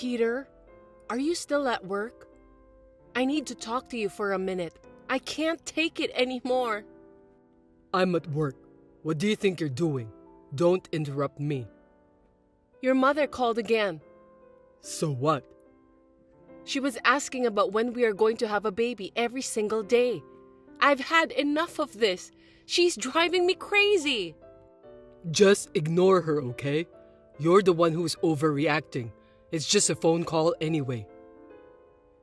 Peter, are you still at work? I need to talk to you for a minute. I can't take it anymore. I'm at work. What do you think you're doing? Don't interrupt me. Your mother called again. So what? She was asking about when we are going to have a baby every single day. I've had enough of this. She's driving me crazy. Just ignore her, okay? You're the one who's overreacting. It's just a phone call anyway.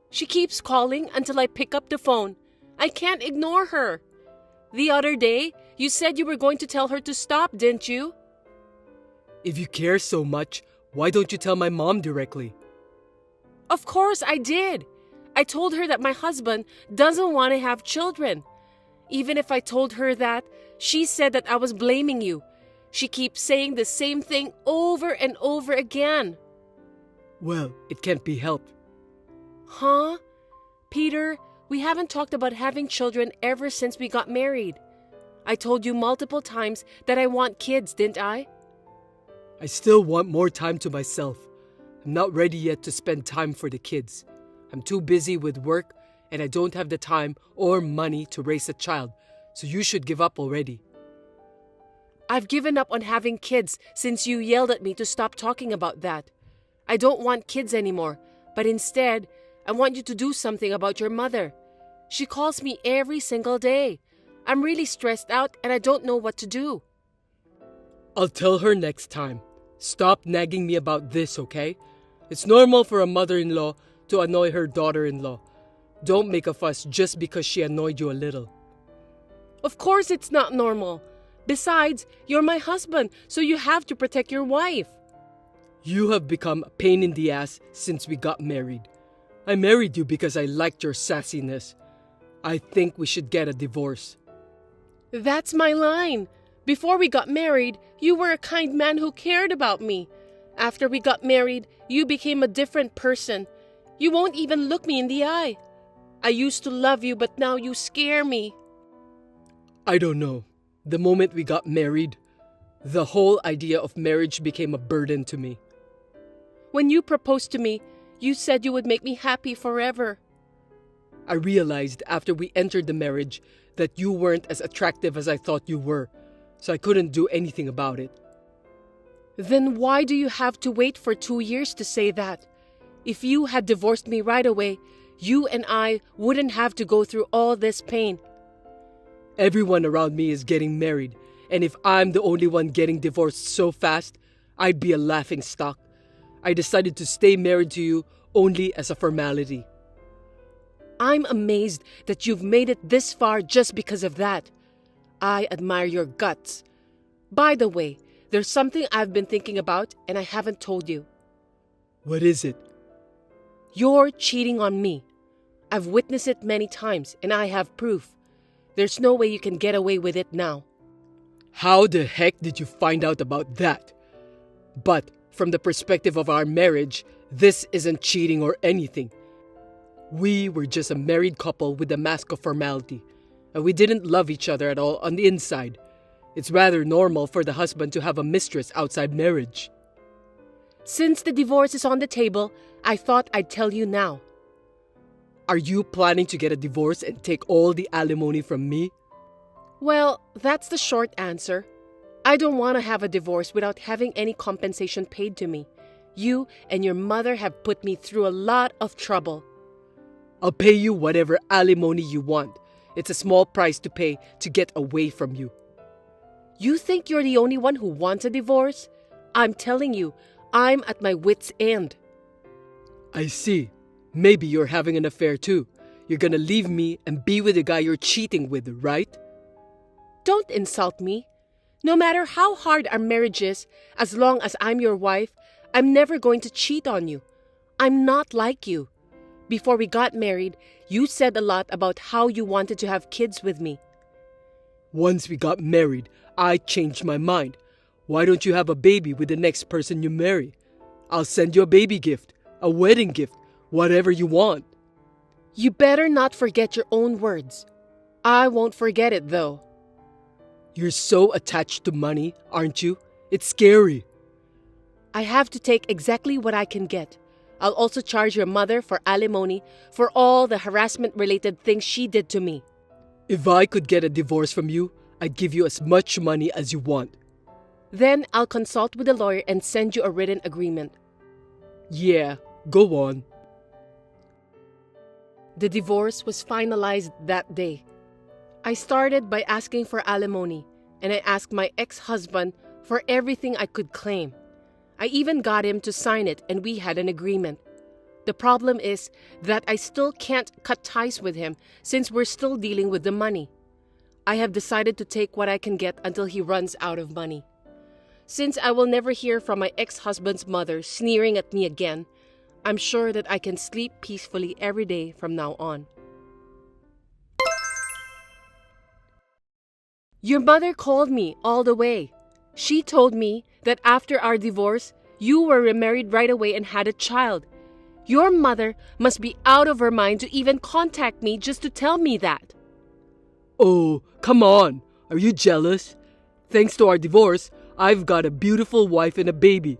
She keeps calling until I pick up the phone. I can't ignore her. The other day, you said you were going to tell her to stop, didn't you? If you care so much, why don't you tell my mom directly? Of course I did. I told her that my husband doesn't want to have children. Even if I told her that, she said that I was blaming you. She keeps saying the same thing over and over again. Well, it can't be helped. Huh? Peter, we haven't talked about having children ever since we got married. I told you multiple times that I want kids, didn't I? I still want more time to myself. I'm not ready yet to spend time for the kids. I'm too busy with work and I don't have the time or money to raise a child, so you should give up already. I've given up on having kids since you yelled at me to stop talking about that. I don't want kids anymore, but instead, I want you to do something about your mother. She calls me every single day. I'm really stressed out and I don't know what to do. I'll tell her next time. Stop nagging me about this, okay? It's normal for a mother-in-law to annoy her daughter-in-law. Don't make a fuss just because she annoyed you a little. Of course it's not normal. Besides, you're my husband, so you have to protect your wife. You have become a pain in the ass since we got married. I married you because I liked your sassiness. I think we should get a divorce. That's my line. Before we got married, you were a kind man who cared about me. After we got married, you became a different person. You won't even look me in the eye. I used to love you, but now you scare me. I don't know. The moment we got married, the whole idea of marriage became a burden to me. When you proposed to me, you said you would make me happy forever. I realized after we entered the marriage that you weren't as attractive as I thought you were, so I couldn't do anything about it. Then why do you have to wait for 2 years to say that? If you had divorced me right away, you and I wouldn't have to go through all this pain. Everyone around me is getting married, and if I'm the only one getting divorced so fast, I'd be a laughing stock. I decided to stay married to you only as a formality. I'm amazed that you've made it this far just because of that. I admire your guts. By the way, there's something I've been thinking about and I haven't told you. What is it? You're cheating on me. I've witnessed it many times and I have proof. There's no way you can get away with it now. How the heck did you find out about that? But from the perspective of our marriage, this isn't cheating or anything. We were just a married couple with a mask of formality, and we didn't love each other at all on the inside. It's rather normal for the husband to have a mistress outside marriage. Since the divorce is on the table, I thought I'd tell you now. Are you planning to get a divorce and take all the alimony from me? Well, that's the short answer. I don't want to have a divorce without having any compensation paid to me. You and your mother have put me through a lot of trouble. I'll pay you whatever alimony you want. It's a small price to pay to get away from you. You think you're the only one who wants a divorce? I'm telling you, I'm at my wit's end. I see. Maybe you're having an affair too. You're gonna leave me and be with the guy you're cheating with, right? Don't insult me. No matter how hard our marriage is, as long as I'm your wife, I'm never going to cheat on you. I'm not like you. Before we got married, you said a lot about how you wanted to have kids with me. Once we got married, I changed my mind. Why don't you have a baby with the next person you marry? I'll send you a baby gift, a wedding gift, whatever you want. You better not forget your own words. I won't forget it though. You're so attached to money, aren't you? It's scary. I have to take exactly what I can get. I'll also charge your mother for alimony for all the harassment-related things she did to me. If I could get a divorce from you, I'd give you as much money as you want. Then I'll consult with a lawyer and send you a written agreement. Yeah, go on. The divorce was finalized that day. I started by asking for alimony, and I asked my ex-husband for everything I could claim. I even got him to sign it, and we had an agreement. The problem is that I still can't cut ties with him since we're still dealing with the money. I have decided to take what I can get until he runs out of money. Since I will never hear from my ex-husband's mother sneering at me again, I'm sure that I can sleep peacefully every day from now on. Your mother called me all the way. She told me that after our divorce, you were remarried right away and had a child. Your mother must be out of her mind to even contact me just to tell me that. Oh, come on. Are you jealous? Thanks to our divorce, I've got a beautiful wife and a baby.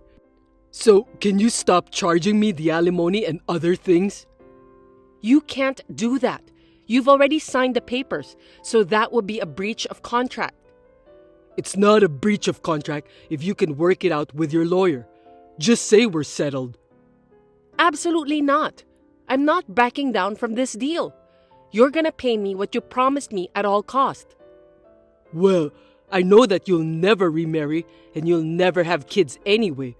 So, can you stop charging me the alimony and other things? You can't do that. You've already signed the papers, so that would be a breach of contract. It's not a breach of contract if you can work it out with your lawyer. Just say we're settled. Absolutely not. I'm not backing down from this deal. You're gonna pay me what you promised me at all cost. Well, I know that you'll never remarry and you'll never have kids anyway.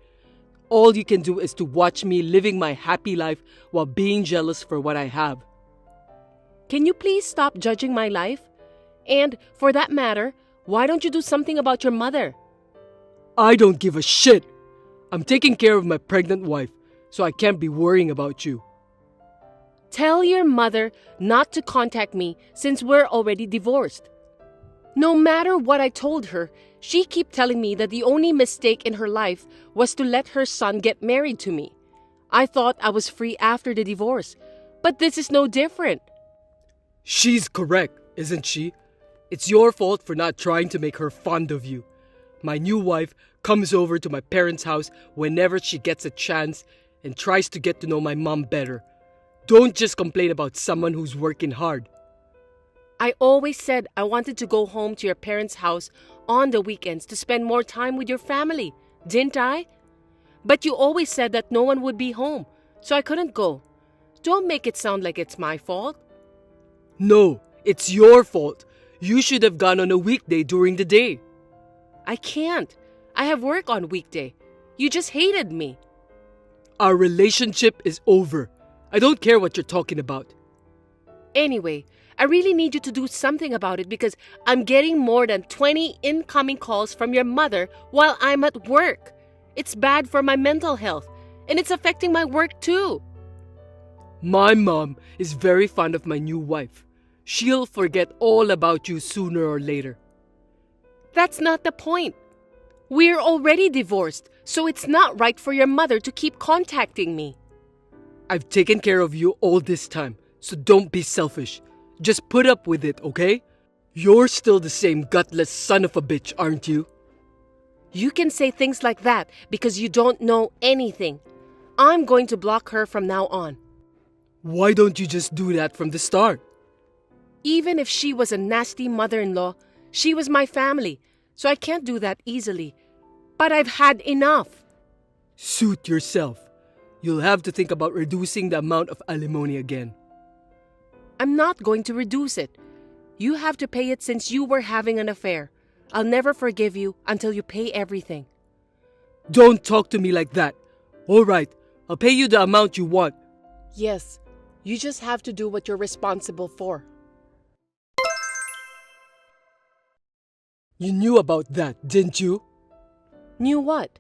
All you can do is to watch me living my happy life while being jealous for what I have. Can you please stop judging my life? And, for that matter, why don't you do something about your mother? I don't give a shit. I'm taking care of my pregnant wife, so I can't be worrying about you. Tell your mother not to contact me since we're already divorced. No matter what I told her, she kept telling me that the only mistake in her life was to let her son get married to me. I thought I was free after the divorce, but this is no different. She's correct, isn't she? It's your fault for not trying to make her fond of you. My new wife comes over to my parents' house whenever she gets a chance and tries to get to know my mom better. Don't just complain about someone who's working hard. I always said I wanted to go home to your parents' house on the weekends to spend more time with your family, didn't I? But you always said that no one would be home, so I couldn't go. Don't make it sound like it's my fault. No, it's your fault. You should have gone on a weekday during the day. I can't. I have work on weekday. You just hated me. Our relationship is over. I don't care what you're talking about. Anyway, I really need you to do something about it because I'm getting more than 20 incoming calls from your mother while I'm at work. It's bad for my mental health, and it's affecting my work too. My mom is very fond of my new wife. She'll forget all about you sooner or later. That's not the point. We're already divorced, so it's not right for your mother to keep contacting me. I've taken care of you all this time, so don't be selfish. Just put up with it, okay? You're still the same gutless son of a bitch, aren't you? You can say things like that because you don't know anything. I'm going to block her from now on. Why don't you just do that from the start? Even if she was a nasty mother-in-law, she was my family, so I can't do that easily. But I've had enough. Suit yourself. You'll have to think about reducing the amount of alimony again. I'm not going to reduce it. You have to pay it since you were having an affair. I'll never forgive you until you pay everything. Don't talk to me like that. All right, I'll pay you the amount you want. Yes, you just have to do what you're responsible for. You knew about that, didn't you? Knew what?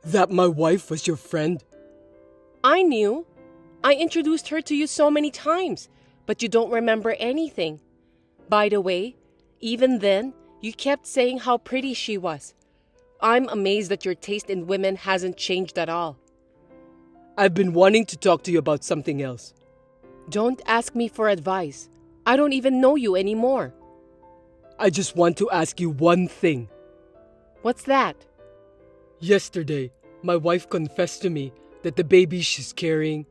That my wife was your friend. I knew. I introduced her to you so many times, but you don't remember anything. By the way, even then, you kept saying how pretty she was. I'm amazed that your taste in women hasn't changed at all. I've been wanting to talk to you about something else. Don't ask me for advice. I don't even know you anymore. I just want to ask you one thing. What's that? Yesterday, my wife confessed to me that the baby she's carrying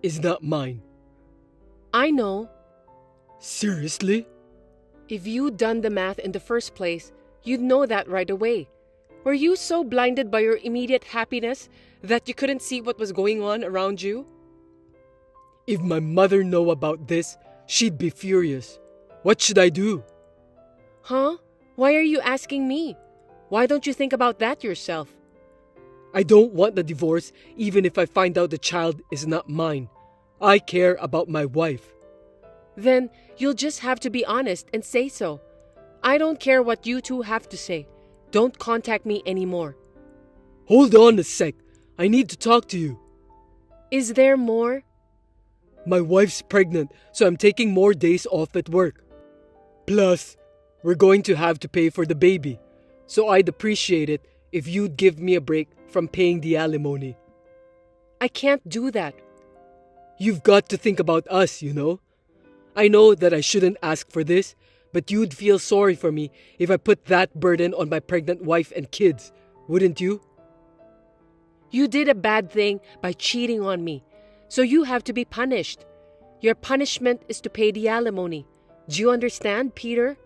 is not mine. I know. Seriously? If you'd done the math in the first place, you'd know that right away. Were you so blinded by your immediate happiness that you couldn't see what was going on around you? If my mother knew about this, she'd be furious. What should I do? Huh? Why are you asking me? Why don't you think about that yourself? I don't want the divorce even if I find out the child is not mine. I care about my wife. Then you'll just have to be honest and say so. I don't care what you two have to say. Don't contact me anymore. Hold on a sec. I need to talk to you. Is there more? My wife's pregnant, so I'm taking more days off at work. Plus, we're going to have to pay for the baby, so I'd appreciate it if you'd give me a break from paying the alimony. I can't do that. You've got to think about us, you know. I know that I shouldn't ask for this, but you'd feel sorry for me if I put that burden on my pregnant wife and kids, wouldn't you? You did a bad thing by cheating on me, so you have to be punished. Your punishment is to pay the alimony. Do you understand, Peter?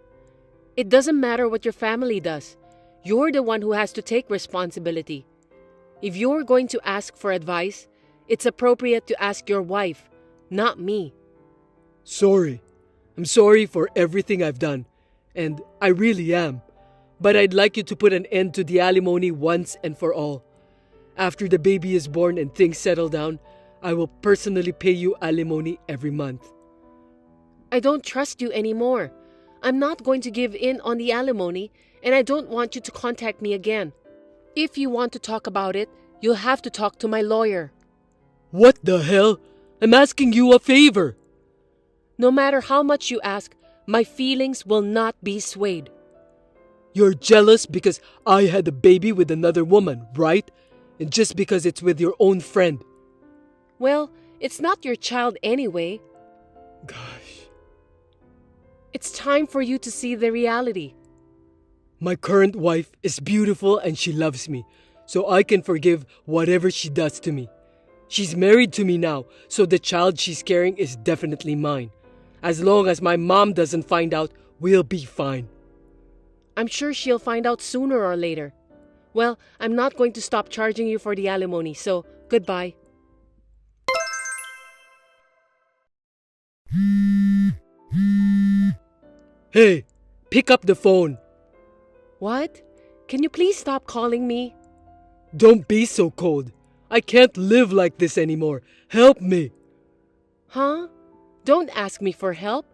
It doesn't matter what your family does. You're the one who has to take responsibility. If you're going to ask for advice, it's appropriate to ask your wife, not me. Sorry. I'm sorry for everything I've done, and I really am. But I'd like you to put an end to the alimony once and for all. After the baby is born and things settle down, I will personally pay you alimony every month. I don't trust you anymore. I'm not going to give in on the alimony, and I don't want you to contact me again. If you want to talk about it, you'll have to talk to my lawyer. What the hell? I'm asking you a favor. No matter how much you ask, my feelings will not be swayed. You're jealous because I had a baby with another woman, right? And just because it's with your own friend. Well, it's not your child anyway. Gosh. It's time for you to see the reality. My current wife is beautiful and she loves me, so I can forgive whatever she does to me. She's married to me now, so the child she's carrying is definitely mine. As long as my mom doesn't find out, we'll be fine. I'm sure she'll find out sooner or later. Well, I'm not going to stop charging you for the alimony, so goodbye. Hey, pick up the phone. What? Can you please stop calling me? Don't be so cold. I can't live like this anymore. Help me. Huh? Don't ask me for help.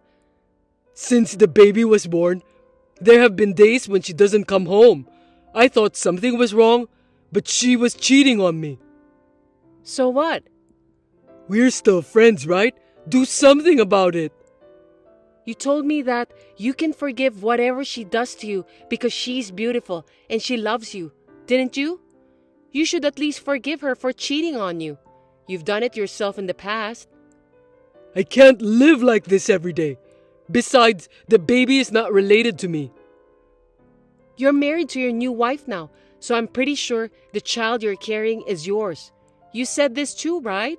Since the baby was born, there have been days when she doesn't come home. I thought something was wrong, but she was cheating on me. So what? We're still friends, right? Do something about it. You told me that you can forgive whatever she does to you because she's beautiful and she loves you, didn't you? You should at least forgive her for cheating on you. You've done it yourself in the past. I can't live like this every day. Besides, the baby is not related to me. You're married to your new wife now, so I'm pretty sure the child you're carrying is yours. You said this too, right?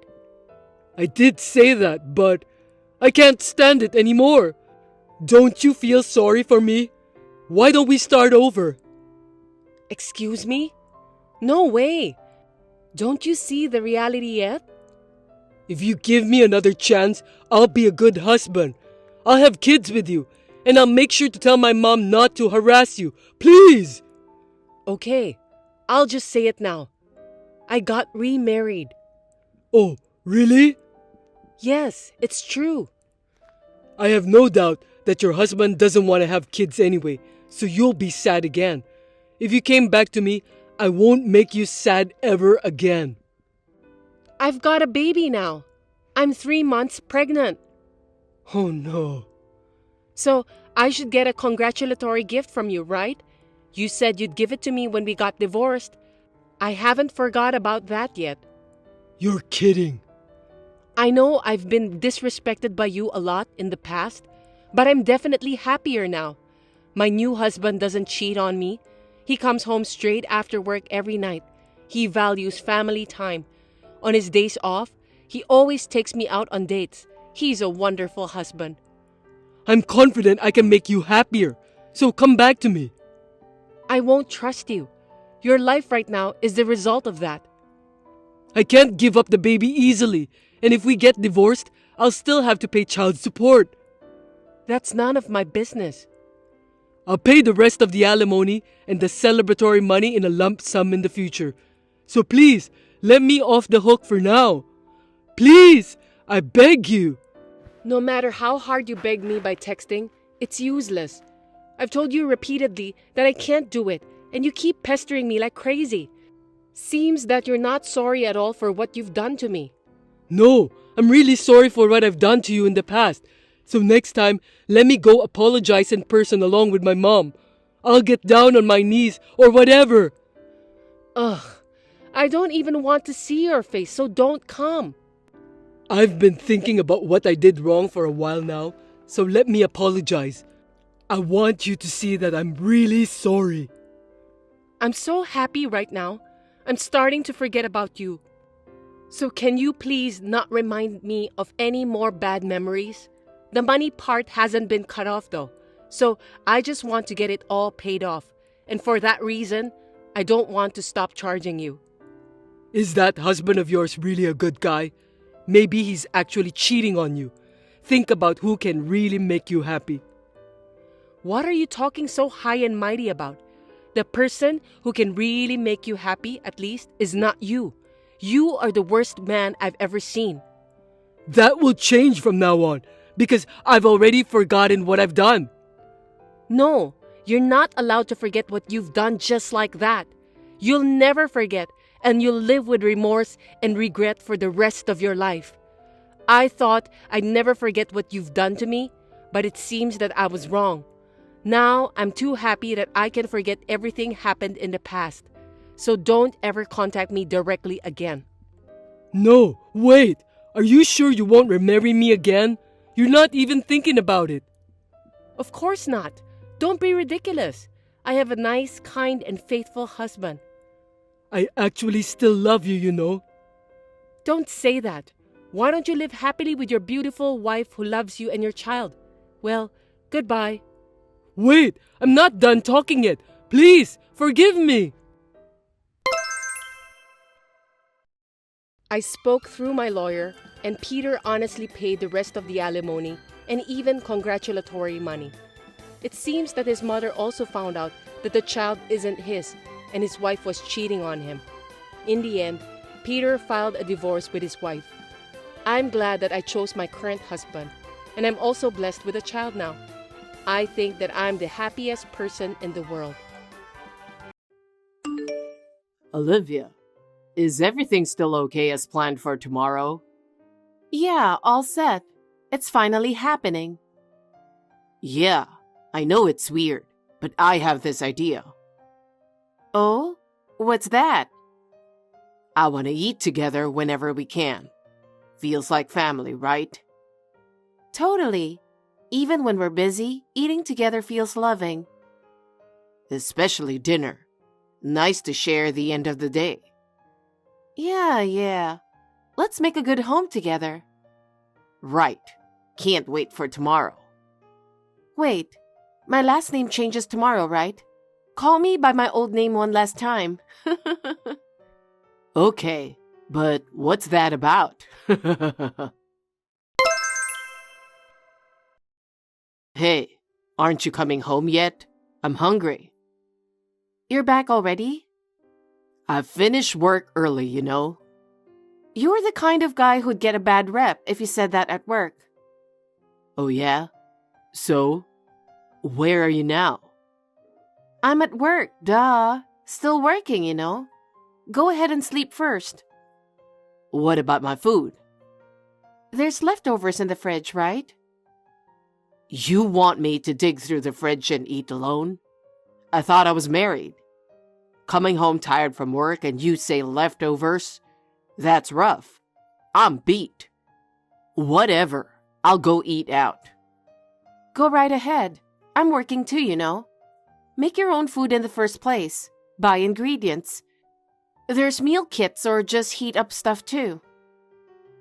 I did say that, but I can't stand it anymore. Don't you feel sorry for me? Why don't we start over? Excuse me? No way. Don't you see the reality yet? If you give me another chance, I'll be a good husband. I'll have kids with you, and I'll make sure to tell my mom not to harass you. Please! Okay, I'll just say it now. I got remarried. Oh, really? Yes, it's true. I have no doubt that your husband doesn't want to have kids anyway, so you'll be sad again. If you came back to me, I won't make you sad ever again. I've got a baby now. I'm 3 months pregnant. Oh no. So I should get a congratulatory gift from you, right? You said you'd give it to me when we got divorced. I haven't forgot about that yet. You're kidding. I know I've been disrespected by you a lot in the past, but I'm definitely happier now. My new husband doesn't cheat on me. He comes home straight after work every night. He values family time. On his days off, he always takes me out on dates. He's a wonderful husband. I'm confident I can make you happier, so come back to me. I won't trust you. Your life right now is the result of that. I can't give up the baby easily, and if we get divorced, I'll still have to pay child support. That's none of my business. I'll pay the rest of the alimony and the celebratory money in a lump sum in the future. So please, let me off the hook for now. Please, I beg you. No matter how hard you beg me by texting, it's useless. I've told you repeatedly that I can't do it, and you keep pestering me like crazy. Seems that you're not sorry at all for what you've done to me. No, I'm really sorry for what I've done to you in the past. So next time, let me go apologize in person along with my mom. I'll get down on my knees or whatever. Ugh, I don't even want to see your face, so don't come. I've been thinking about what I did wrong for a while now, so let me apologize. I want you to see that I'm really sorry. I'm so happy right now. I'm starting to forget about you. So can you please not remind me of any more bad memories? The money part hasn't been cut off though, so I just want to get it all paid off. And for that reason, I don't want to stop charging you. Is that husband of yours really a good guy? Maybe he's actually cheating on you. Think about who can really make you happy. What are you talking so high and mighty about? The person who can really make you happy, at least, is not you. You are the worst man I've ever seen. That will change from now on, because I've already forgotten what I've done. No, you're not allowed to forget what you've done just like that. You'll never forget, and you'll live with remorse and regret for the rest of your life. I thought I'd never forget what you've done to me, but it seems that I was wrong. Now I'm too happy that I can forget everything happened in the past. So don't ever contact me directly again. No, wait. Are you sure you won't remarry me again? You're not even thinking about it. Of course not. Don't be ridiculous. I have a nice, kind, and faithful husband. I actually still love you, you know. Don't say that. Why don't you live happily with your beautiful wife who loves you and your child? Well, goodbye. Wait, I'm not done talking yet. Please, forgive me. I spoke through my lawyer, and Peter honestly paid the rest of the alimony and even congratulatory money. It seems that his mother also found out that the child isn't his, and his wife was cheating on him. In the end, Peter filed a divorce with his wife. I'm glad that I chose my current husband, and I'm also blessed with a child now. I think that I'm the happiest person in the world. Olivia, is everything still okay as planned for tomorrow? Yeah, all set. It's finally happening. Yeah, I know it's weird, but I have this idea. Oh? What's that? I want to eat together whenever we can. Feels like family, right? Totally. Even when we're busy, eating together feels loving. Especially dinner. Nice to share the end of the day. Yeah. Let's make a good home together. Right. Can't wait for tomorrow. Wait, my last name changes tomorrow, right? Call me by my old name one last time. Okay, but what's that about? Hey, aren't you coming home yet? I'm hungry. You're back already? I finished work early, you know. You're the kind of guy who'd get a bad rep if you said that at work. Oh yeah? So, where are you now? I'm at work, duh. Still working, you know. Go ahead and sleep first. What about my food? There's leftovers in the fridge, right? You want me to dig through the fridge and eat alone? I thought I was married. Coming home tired from work and you say leftovers? That's rough. I'm beat. Whatever. I'll go eat out. Go right ahead. I'm working too, you know. Make your own food in the first place. Buy ingredients. There's meal kits or just heat up stuff too.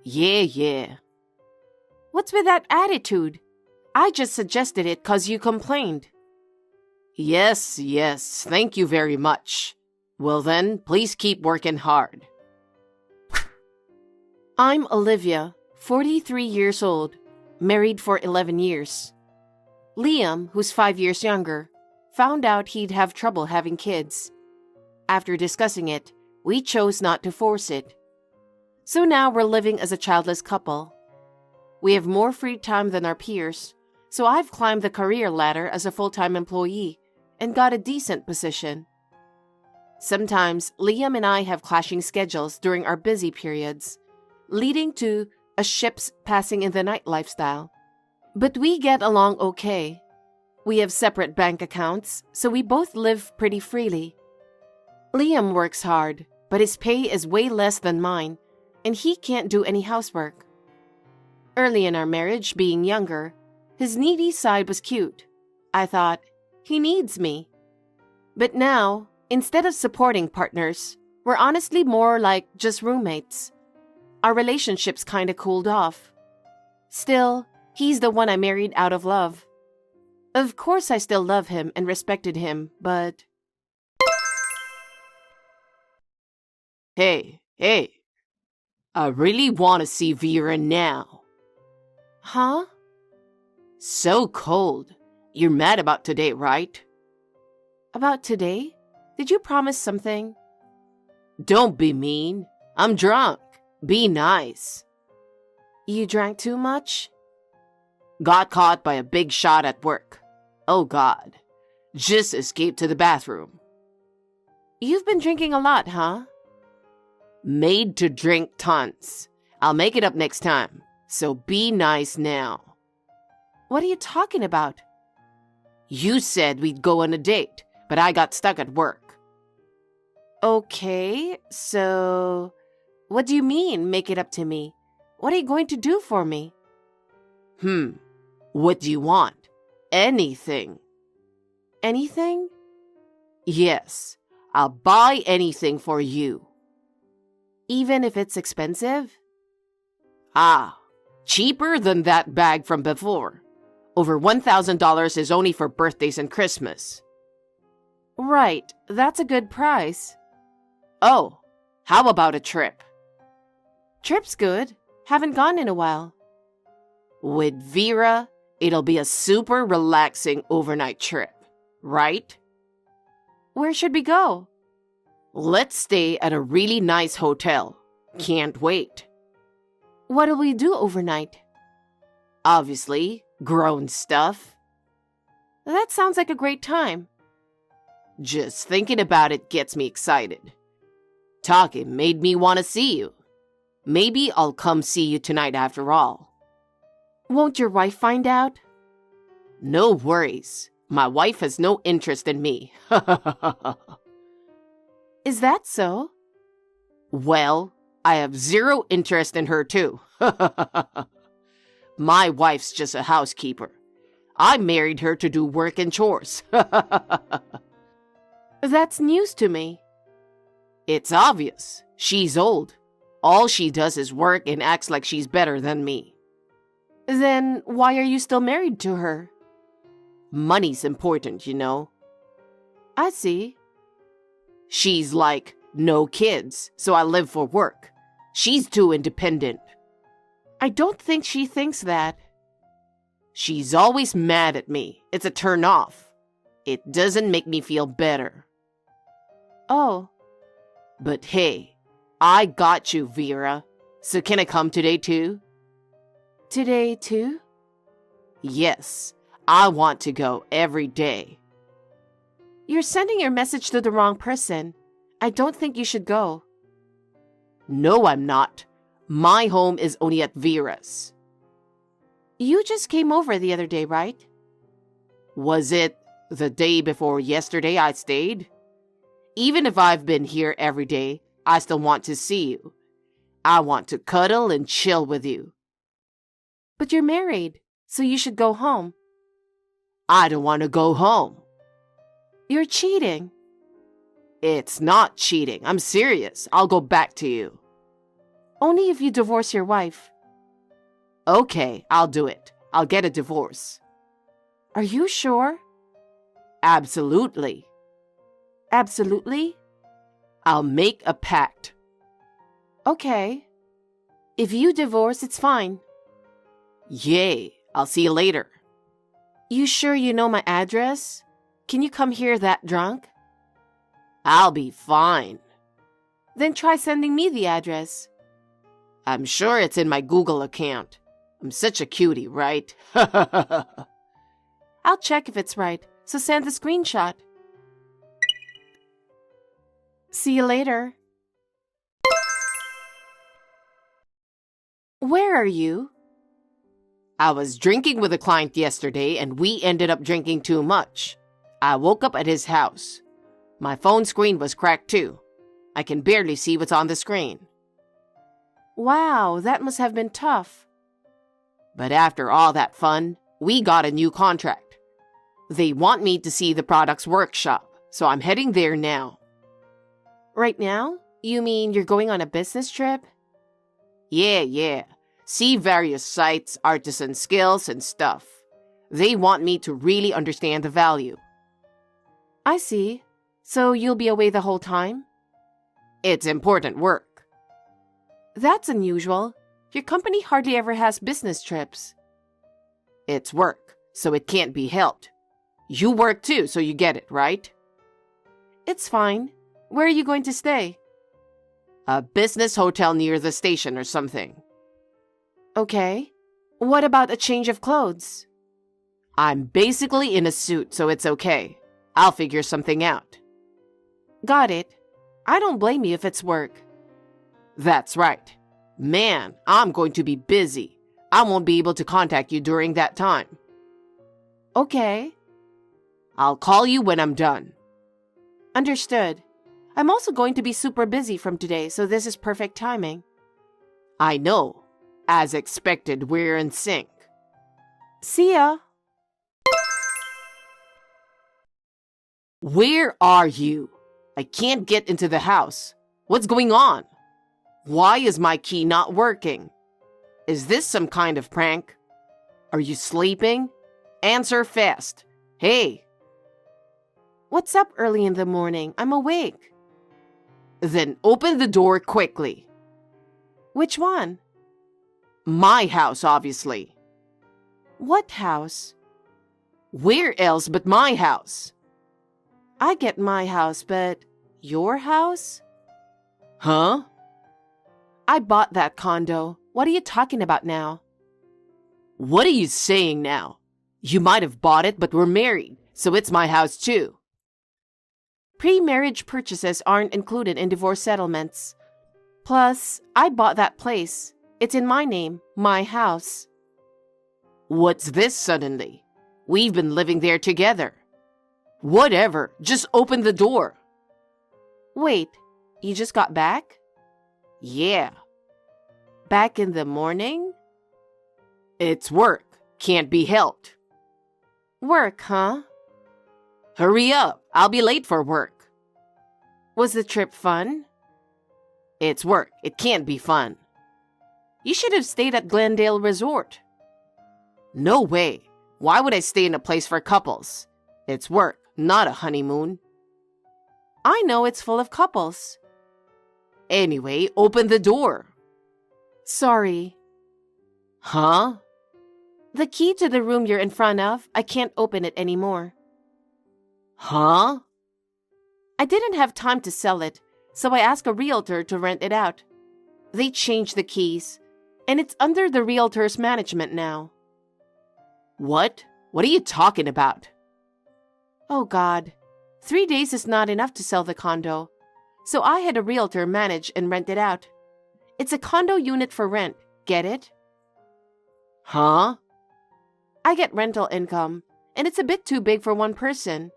Yeah. What's with that attitude? I just suggested it 'cause you complained. Yes, thank you very much. Well then, please keep working hard. I'm Olivia, 43 years old, married for 11 years. Liam, who's 5 years younger, found out he'd have trouble having kids. After discussing it, we chose not to force it. So now we're living as a childless couple. We have more free time than our peers, so I've climbed the career ladder as a full-time employee and got a decent position. Sometimes Liam and I have clashing schedules during our busy periods, leading to a ships passing in the night lifestyle. But we get along okay. We have separate bank accounts, so we both live pretty freely. Liam works hard, but his pay is way less than mine, and he can't do any housework. Early in our marriage, being younger, his needy side was cute. I thought, he needs me. But now, instead of supporting partners, we're honestly more like just roommates. Our relationship's kinda cooled off. Still, he's the one I married out of love. Of course I still love him and respected him, but... Hey. I really want to see Vera now. Huh? So cold. You're mad about today, right? About today? Did you promise something? Don't be mean. I'm drunk. Be nice. You drank too much? Got caught by a big shot at work. Oh God. Just escaped to the bathroom. You've been drinking a lot, huh? Made to drink tons. I'll make it up next time. So be nice now. What are you talking about? You said we'd go on a date, but I got stuck at work. Okay, so... What do you mean, make it up to me? What are you going to do for me? What do you want? Anything. Anything? Yes, I'll buy anything for you. Even if it's expensive? Ah, cheaper than that bag from before. Over $1,000 is only for birthdays and Christmas. Right, that's a good price. Oh, how about a trip? Trip's good. Haven't gone in a while. With Vera, it'll be a super relaxing overnight trip, right? Where should we go? Let's stay at a really nice hotel. Can't wait. What'll we do overnight? Obviously, grown stuff. That sounds like a great time. Just thinking about it gets me excited. Talking made me want to see you. Maybe I'll come see you tonight after all. Won't your wife find out? No worries. My wife has no interest in me. Is that so? Well, I have zero interest in her too. My wife's just a housekeeper. I married her to do work and chores. That's news to me. It's obvious. She's old. All she does is work and acts like she's better than me. Then why are you still married to her? Money's important, you know. I see. She's like, no kids, so I live for work. She's too independent. I don't think she thinks that. She's always mad at me. It's a turn off. It doesn't make me feel better. Oh. But hey, I got you, Vera. So can I come today too? Today too? Yes, I want to go every day. You're sending your message to the wrong person. I don't think you should go. No, I'm not. My home is only at Vera's. You just came over the other day, right? Was it the day before yesterday I stayed? Even if I've been here every day, I still want to see you. I want to cuddle and chill with you. But you're married, so you should go home. I don't want to go home. You're cheating. It's not cheating. I'm serious. I'll go back to you. Only if you divorce your wife. Okay, I'll do it. I'll get a divorce. Are you sure? Absolutely. Absolutely? I'll make a pact. Okay. If you divorce, it's fine. Yay. I'll see you later. You sure you know my address? Can you come here that drunk? I'll be fine. Then try sending me the address. I'm sure it's in my Google account. I'm such a cutie, right? I'll check if it's right, so send the screenshot. See you later. Where are you? I was drinking with a client yesterday and we ended up drinking too much. I woke up at his house. My phone screen was cracked too. I can barely see what's on the screen. Wow, that must have been tough. But after all that fun, we got a new contract. They want me to see the product's workshop, so I'm heading there now. Right now? You mean you're going on a business trip? Yeah. See various sites, artisan skills, and stuff. They want me to really understand the value. I see. So you'll be away the whole time? It's important work. That's unusual. Your company hardly ever has business trips. It's work, so it can't be helped. You work too, so you get it, right? It's fine. Where are you going to stay? A business hotel near the station or something. Okay. What about a change of clothes? I'm basically in a suit, so it's okay. I'll figure something out. Got it. I don't blame you if it's work. That's right. Man, I'm going to be busy. I won't be able to contact you during that time. Okay. I'll call you when I'm done. Understood. I'm also going to be super busy from today, so this is perfect timing. I know. As expected, we're in sync. See ya. Where are you? I can't get into the house. What's going on? Why is my key not working? Is this some kind of prank? Are you sleeping? Answer fast. Hey. What's up early in the morning? I'm awake. Then open the door quickly. Which one? My house, obviously. What house? Where else but my house? I get my house, but your house? Huh? I bought that condo. What are you talking about now? What are you saying now? You might have bought it, but we're married, so it's my house too. Pre-marriage purchases aren't included in divorce settlements. Plus, I bought that place. It's in my name, my house. What's this suddenly? We've been living there together. Whatever, just open the door. Wait, you just got back? Yeah. Back in the morning? It's work. Can't be helped. Work, huh? Hurry up. I'll be late for work. Was the trip fun? It's work. It can't be fun. You should have stayed at Glendale Resort. No way. Why would I stay in a place for couples? It's work, not a honeymoon. I know it's full of couples. Anyway, open the door. Sorry. Huh? The key to the room you're in front of, I can't open it anymore. Huh? I didn't have time to sell it, so I asked a realtor to rent it out. They changed the keys, and it's under the realtor's management now. What? What are you talking about? Oh God, 3 days is not enough to sell the condo, so I had a realtor manage and rent it out. It's a condo unit for rent, get it? Huh? I get rental income, and it's a bit too big for one person.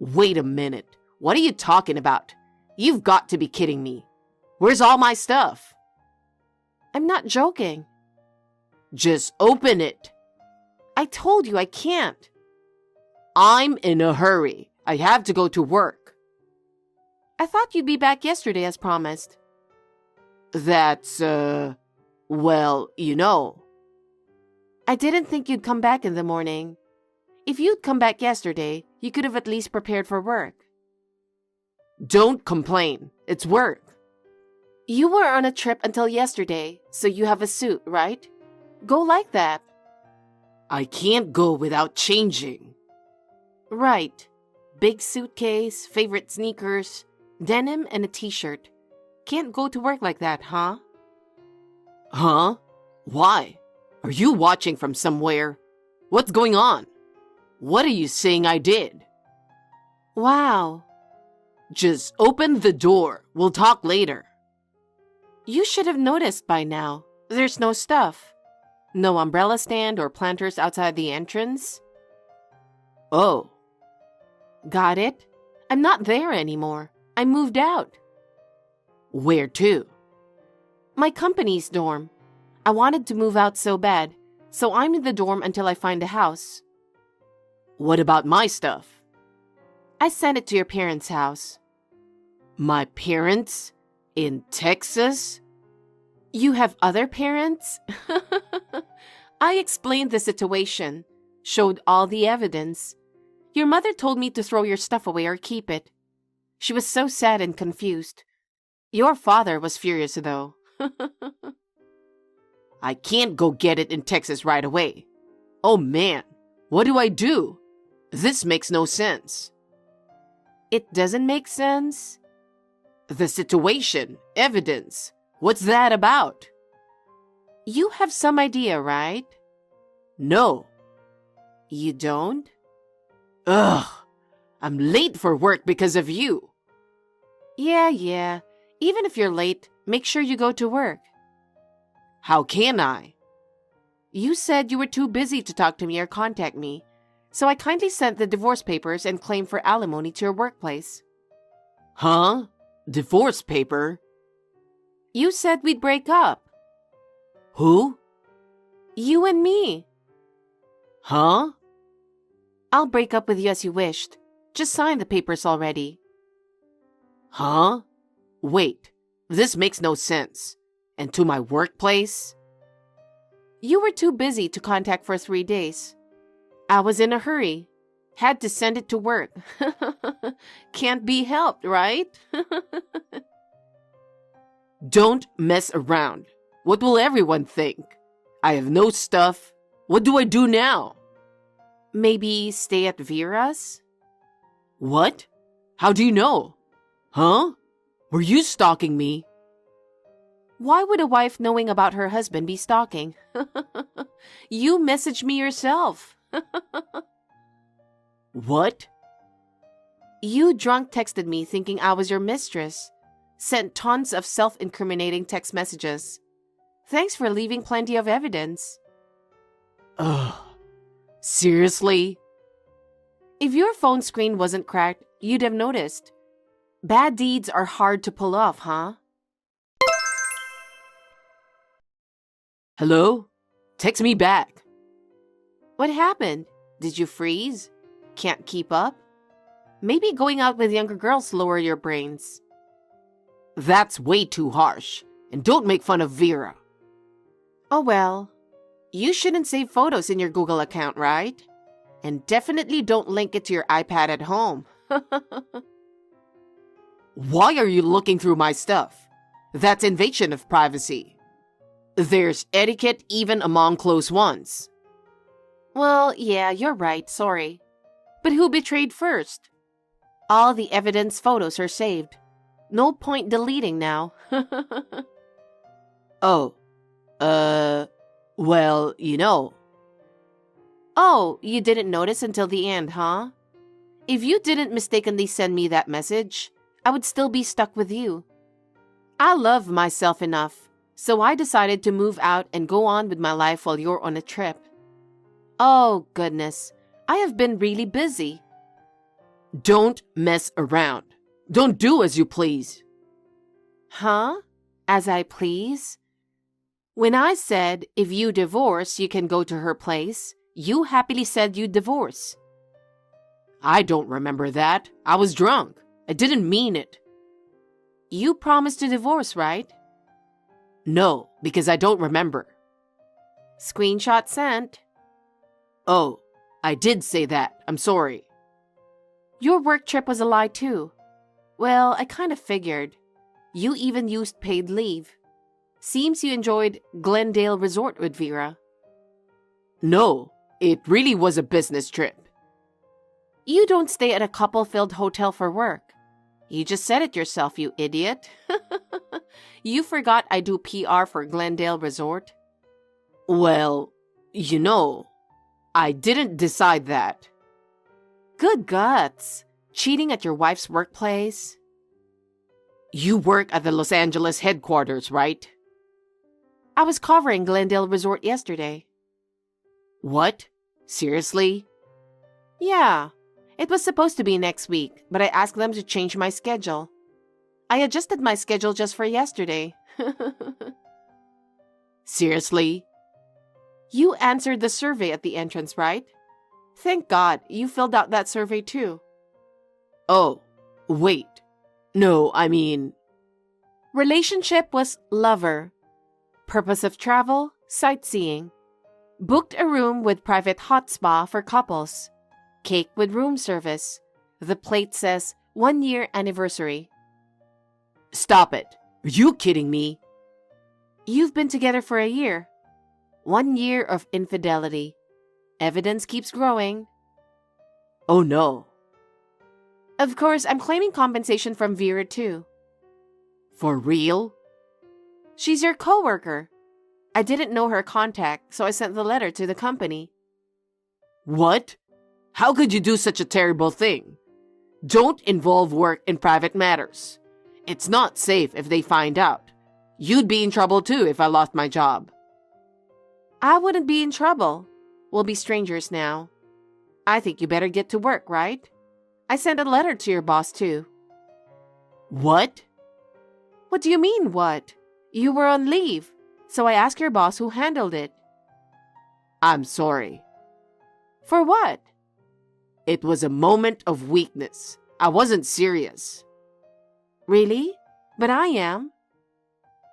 Wait a minute. What are you talking about? You've got to be kidding me. Where's all my stuff? I'm not joking. Just open it. I told you I can't. I'm in a hurry. I have to go to work. I thought you'd be back yesterday as promised. That's, well, you know. I didn't think you'd come back in the morning. If you'd come back yesterday, you could have at least prepared for work. Don't complain. It's work. You were on a trip until yesterday, so you have a suit, right? Go like that. I can't go without changing. Right. Big suitcase, favorite sneakers, denim, and a t-shirt. Can't go to work like that, huh? Huh? Why? Are you watching from somewhere? What's going on? What are you saying I did? Wow. Just open the door. We'll talk later. You should have noticed by now. There's no stuff. No umbrella stand or planters outside the entrance. Oh. Got it? I'm not there anymore. I moved out. Where to? My company's dorm. I wanted to move out so bad, so I'm in the dorm until I find a house. What about my stuff? I sent it to your parents' house. My parents? In Texas? You have other parents? I explained the situation, showed all the evidence. Your mother told me to throw your stuff away or keep it. She was so sad and confused. Your father was furious, though. I can't go get it in Texas right away. Oh man, what do I do? This makes no sense. It doesn't make sense? The situation, evidence, what's that about? You have some idea, right? No. You don't? Ugh, I'm late for work because of you. Yeah. Even if you're late, make sure you go to work. How can I? You said you were too busy to talk to me or contact me, so I kindly sent the divorce papers and claim for alimony to your workplace. Huh? Divorce paper? You said we'd break up. Who? You and me. Huh? I'll break up with you as you wished. Just sign the papers already. Huh? Wait, this makes no sense. And to my workplace? You were too busy to contact for 3 days. I was in a hurry. Had to send it to work. Can't be helped, right? Don't mess around. What will everyone think? I have no stuff. What do I do now? Maybe stay at Vera's? What? How do you know? Huh? Were you stalking me? Why would a wife knowing about her husband be stalking? You messaged me yourself. What? You drunk texted me thinking I was your mistress. Sent tons of self-incriminating text messages. Thanks for leaving plenty of evidence. Ugh. Seriously? If your phone screen wasn't cracked, you'd have noticed. Bad deeds are hard to pull off, huh? Hello? Text me back. What happened? Did you freeze? Can't keep up? Maybe going out with younger girls lower your brains. That's way too harsh. And don't make fun of Vera. Oh well. You shouldn't save photos in your Google account, right? And definitely don't link it to your iPad at home. Why are you looking through my stuff? That's invasion of privacy. There's etiquette even among close ones. Well, yeah, you're right, sorry. But who betrayed first? All the evidence photos are saved. No point deleting now. Oh, well, you know. Oh, you didn't notice until the end, huh? If you didn't mistakenly send me that message, I would still be stuck with you. I love myself enough, so I decided to move out and go on with my life while you're on a trip. Oh, goodness, I have been really busy. Don't mess around. Don't do as you please. Huh? As I please? When I said, if you divorce, you can go to her place, you happily said you'd divorce. I don't remember that. I was drunk. I didn't mean it. You promised to divorce, right? No, because I don't remember. Screenshot sent. Oh, I did say that. I'm sorry. Your work trip was a lie too. Well, I kind of figured. You even used paid leave. Seems you enjoyed Glendale Resort with Vera. No, it really was a business trip. You don't stay at a couple-filled hotel for work. You just said it yourself, you idiot. You forgot I do PR for Glendale Resort? Well, I didn't decide that. Good guts. Cheating at your wife's workplace? You work at the Los Angeles headquarters, right? I was covering Glendale Resort yesterday. What? Seriously? Yeah. It was supposed to be next week, but I asked them to change my schedule. I adjusted my schedule just for yesterday. Seriously? You answered the survey at the entrance, right? Thank God, you filled out that survey too. Oh, wait. No, I mean... Relationship was lover. Purpose of travel, sightseeing. Booked a room with private hot spa for couples. Cake with room service. The plate says 1 year anniversary. Stop it. Are you kidding me? You've been together for a year. 1 year of infidelity. Evidence keeps growing. Oh no. Of course, I'm claiming compensation from Vera too. For real? She's your coworker. I didn't know her contact, so I sent the letter to the company. What? How could you do such a terrible thing? Don't involve work in private matters. It's not safe if they find out. You'd be in trouble too if I lost my job. I wouldn't be in trouble. We'll be strangers now. I think you better get to work, right? I sent a letter to your boss too. What? What do you mean, what? You were on leave, so I asked your boss who handled it. I'm sorry. For what? It was a moment of weakness. I wasn't serious. Really? But I am.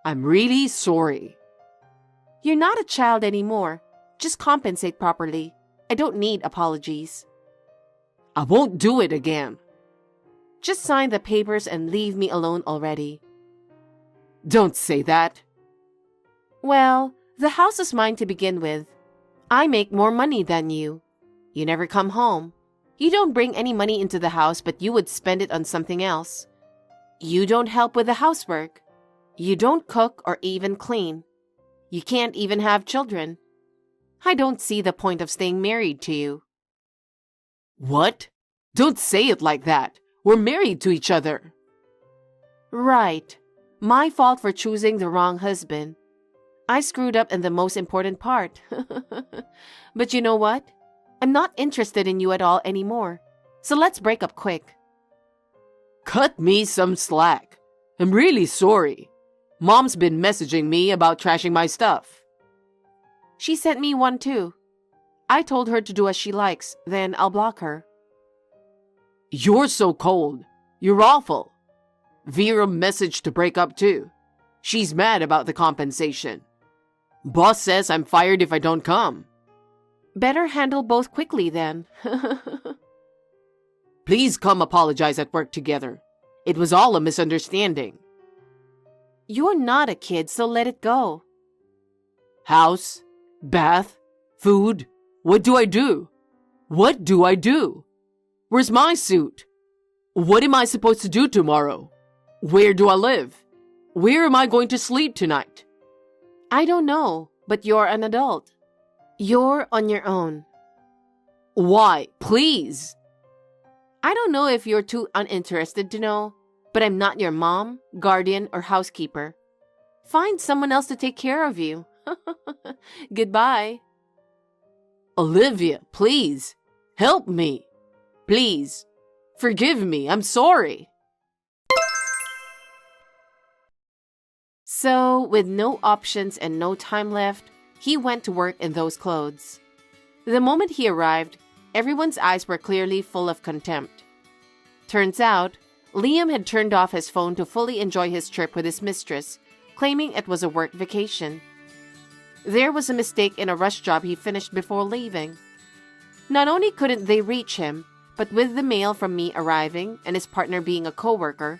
I'm really sorry. You're not a child anymore. Just compensate properly. I don't need apologies. I won't do it again. Just sign the papers and leave me alone already. Don't say that. Well, the house is mine to begin with. I make more money than you. You never come home. You don't bring any money into the house, but you would spend it on something else. You don't help with the housework. You don't cook or even clean. You can't even have children. I don't see the point of staying married to you. What? Don't say it like that. We're married to each other. Right. My fault for choosing the wrong husband. I screwed up in the most important part. But you know what? I'm not interested in you at all anymore. So let's break up quick. Cut me some slack. I'm really sorry. Mom's been messaging me about trashing my stuff. She sent me one too. I told her to do as she likes, then I'll block her. You're so cold. You're awful. Vera messaged to break up too. She's mad about the compensation. Boss says I'm fired if I don't come. Better handle both quickly then. Please come apologize at work together. It was all a misunderstanding. You're not a kid, so let it go. House, bath, food. What do I do? What do I do? Where's my suit? What am I supposed to do tomorrow? Where do I live? Where am I going to sleep tonight? I don't know, but you're an adult. You're on your own. Why? Please. I don't know if you're too uninterested to know, but I'm not your mom, guardian, or housekeeper. Find someone else to take care of you. Goodbye. Olivia, please. Help me. Please. Forgive me. I'm sorry. So, with no options and no time left, he went to work in those clothes. The moment he arrived, everyone's eyes were clearly full of contempt. Turns out, Liam had turned off his phone to fully enjoy his trip with his mistress, claiming it was a work vacation. There was a mistake in a rush job he finished before leaving. Not only couldn't they reach him, but with the mail from me arriving and his partner being a coworker,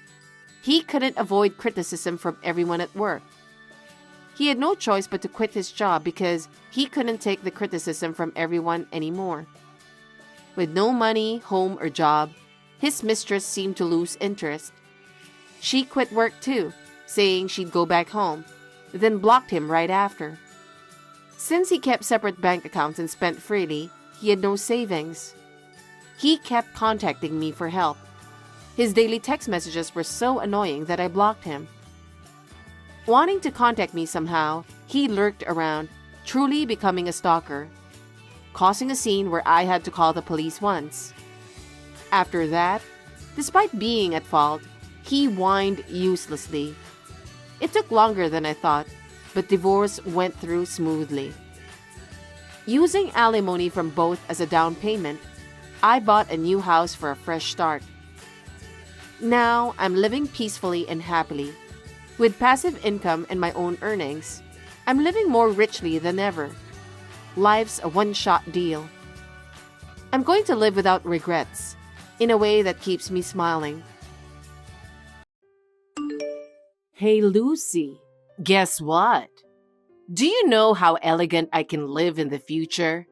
he couldn't avoid criticism from everyone at work. He had no choice but to quit his job because he couldn't take the criticism from everyone anymore. With no money, home, or job, his mistress seemed to lose interest. She quit work too, saying she'd go back home, then blocked him right after. Since he kept separate bank accounts and spent freely, he had no savings. He kept contacting me for help. His daily text messages were so annoying that I blocked him. Wanting to contact me somehow, he lurked around, truly becoming a stalker, causing a scene where I had to call the police once. After that, despite being at fault, he whined uselessly. It took longer than I thought, but divorce went through smoothly. Using alimony from both as a down payment, I bought a new house for a fresh start. Now I'm living peacefully and happily. With passive income and my own earnings, I'm living more richly than ever. Life's a one-shot deal. I'm going to live without regrets, in a way that keeps me smiling. Hey, Lucy, guess what? Do you know how elegant I can live in the future?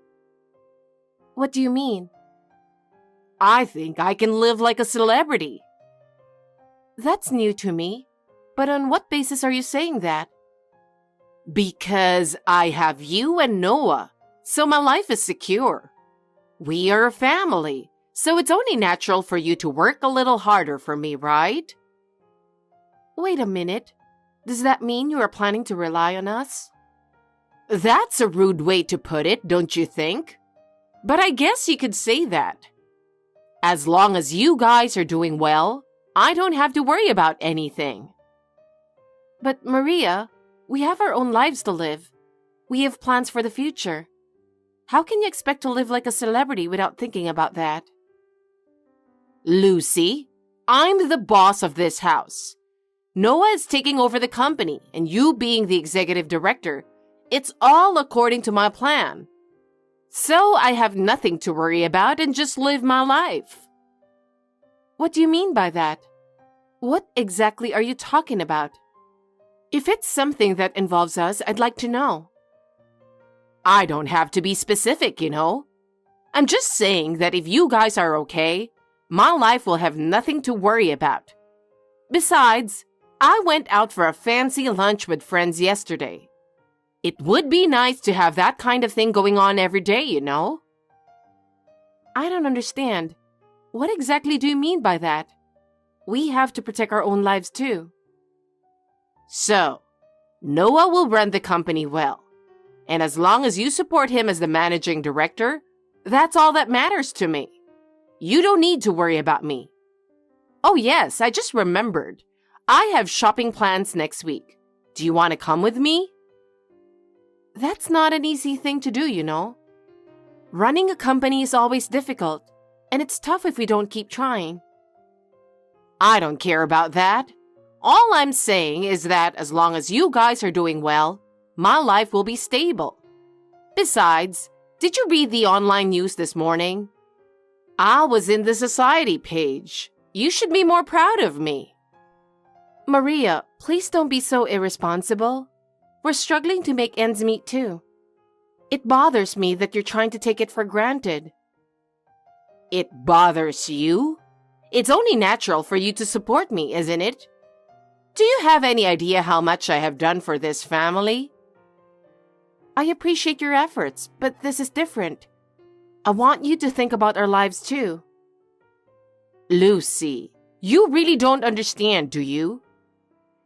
What do you mean? I think I can live like a celebrity. That's new to me. But on what basis are you saying that? Because I have you and Noah, so my life is secure. We are a family, so it's only natural for you to work a little harder for me, right? Wait a minute. Does that mean you are planning to rely on us? That's a rude way to put it, don't you think? But I guess you could say that. As long as you guys are doing well, I don't have to worry about anything. But Maria, we have our own lives to live. We have plans for the future. How can you expect to live like a celebrity without thinking about that? Lucy, I'm the boss of this house. Noah is taking over the company, and you being the executive director, it's all according to my plan. So I have nothing to worry about and just live my life. What do you mean by that? What exactly are you talking about? If it's something that involves us, I'd like to know. I don't have to be specific, you know. I'm just saying that if you guys are okay, my life will have nothing to worry about. Besides, I went out for a fancy lunch with friends yesterday. It would be nice to have that kind of thing going on every day, you know. I don't understand. What exactly do you mean by that? We have to protect our own lives too. So, Noah will run the company well. And as long as you support him as the managing director, that's all that matters to me. You don't need to worry about me. Oh yes, I just remembered. I have shopping plans next week. Do you want to come with me? That's not an easy thing to do, you know. Running a company is always difficult, and it's tough if we don't keep trying. I don't care about that. All I'm saying is that as long as you guys are doing well, my life will be stable. Besides, did you read the online news this morning? I was in the society page. You should be more proud of me. Maria, please don't be so irresponsible. We're struggling to make ends meet too. It bothers me that you're trying to take it for granted. It bothers you? It's only natural for you to support me, isn't it? Do you have any idea how much I have done for this family? I appreciate your efforts, but this is different. I want you to think about our lives too. Lucy, you really don't understand, do you?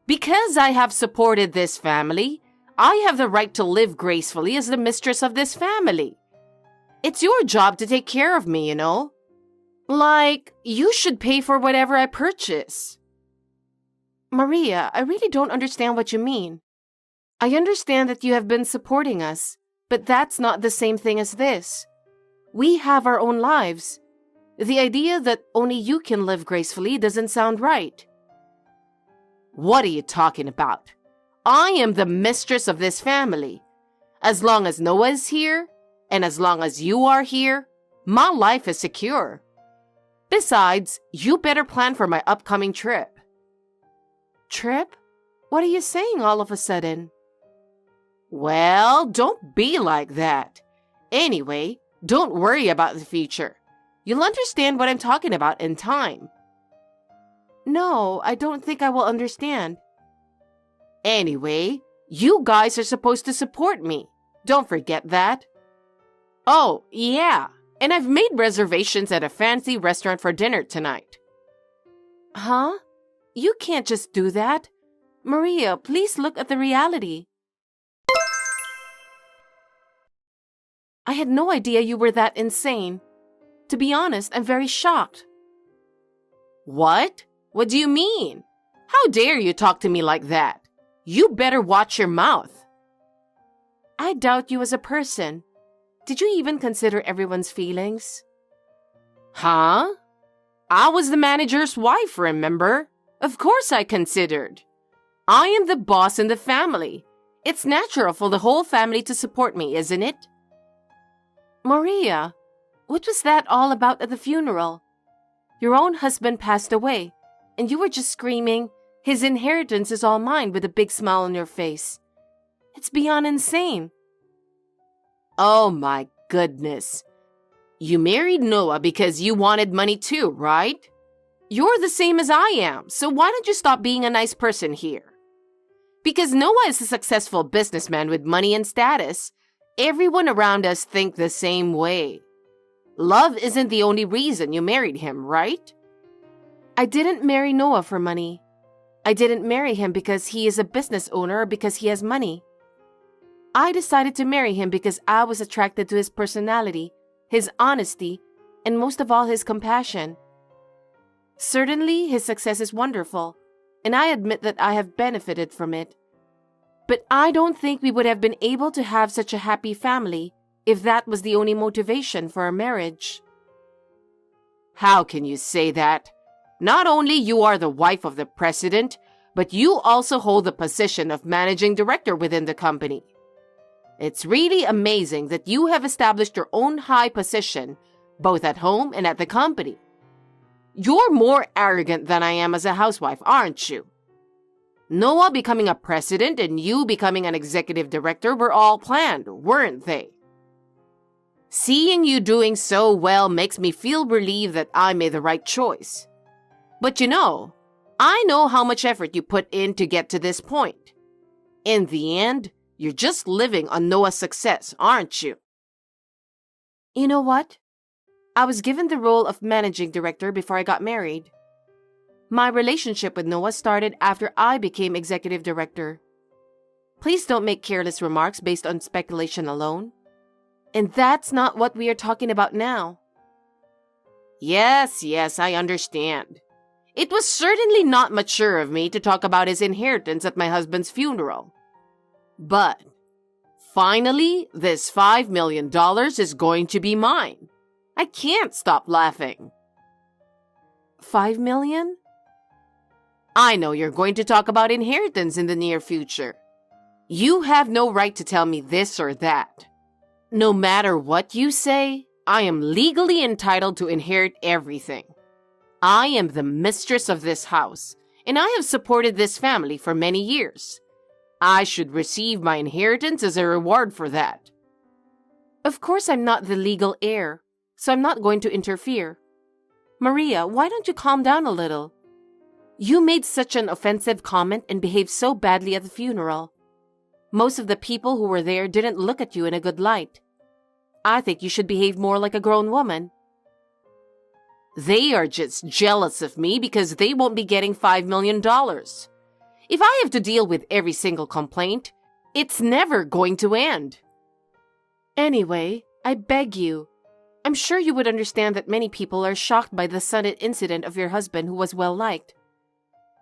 Because I have supported this family, I have the right to live gracefully as the mistress of this family. It's your job to take care of me, you know? Like, you should pay for whatever I purchase. Maria, I really don't understand what you mean. I understand that you have been supporting us, but that's not the same thing as this. We have our own lives. The idea that only you can live gracefully doesn't sound right. What are you talking about? I am the mistress of this family. As long as Noah is here, and as long as you are here, my life is secure. Besides, you better plan for my upcoming trip. Trip? What are you saying all of a sudden? Well, don't be like that. Anyway, don't worry about the future. You'll understand what I'm talking about in time. No, I don't think I will understand. Anyway, you guys are supposed to support me. Don't forget that. Oh, yeah, and I've made reservations at a fancy restaurant for dinner tonight. Huh? You can't just do that. Maria, please look at the reality. I had no idea you were that insane. To be honest, I'm very shocked. What? What do you mean? How dare you talk to me like that? You better watch your mouth. I doubt you as a person. Did you even consider everyone's feelings? Huh? I was the manager's wife, remember? Of course I considered. I am the boss in the family. It's natural for the whole family to support me, isn't it? Maria, what was that all about at the funeral? Your own husband passed away, and you were just screaming, "His inheritance is all mine," with a big smile on your face. It's beyond insane. Oh my goodness. You married Noah because you wanted money too, right? You're the same as I am, so why don't you stop being a nice person here? Because Noah is a successful businessman with money and status, everyone around us think the same way. Love isn't the only reason you married him, right? I didn't marry Noah for money. I didn't marry him because he is a business owner or because he has money. I decided to marry him because I was attracted to his personality, his honesty, and most of all, his compassion. Certainly, his success is wonderful, and I admit that I have benefited from it. But I don't think we would have been able to have such a happy family if that was the only motivation for our marriage. How can you say that? Not only you are the wife of the president, but you also hold the position of managing director within the company. It's really amazing that you have established your own high position, both at home and at the company. You're more arrogant than I am as a housewife, aren't you? Noah becoming a president and you becoming an executive director were all planned, weren't they? Seeing you doing so well makes me feel relieved that I made the right choice. But I know how much effort you put in to get to this point. In the end, you're just living on Noah's success, aren't you? You know what? I was given the role of managing director before I got married. My relationship with Noah started after I became executive director. Please don't make careless remarks based on speculation alone. And that's not what we are talking about now. Yes, I understand. It was certainly not mature of me to talk about his inheritance at my husband's funeral. But finally, this $5 million is going to be mine. I can't stop laughing. $5 million? I know you're going to talk about inheritance in the near future. You have no right to tell me this or that. No matter what you say, I am legally entitled to inherit everything. I am the mistress of this house, and I have supported this family for many years. I should receive my inheritance as a reward for that. Of course I'm not the legal heir, so I'm not going to interfere. Maria, why don't you calm down a little? You made such an offensive comment and behaved so badly at the funeral. Most of the people who were there didn't look at you in a good light. I think you should behave more like a grown woman. They are just jealous of me because they won't be getting $5 million. If I have to deal with every single complaint, it's never going to end. Anyway, I beg you. I'm sure you would understand that many people are shocked by the sudden incident of your husband who was well liked.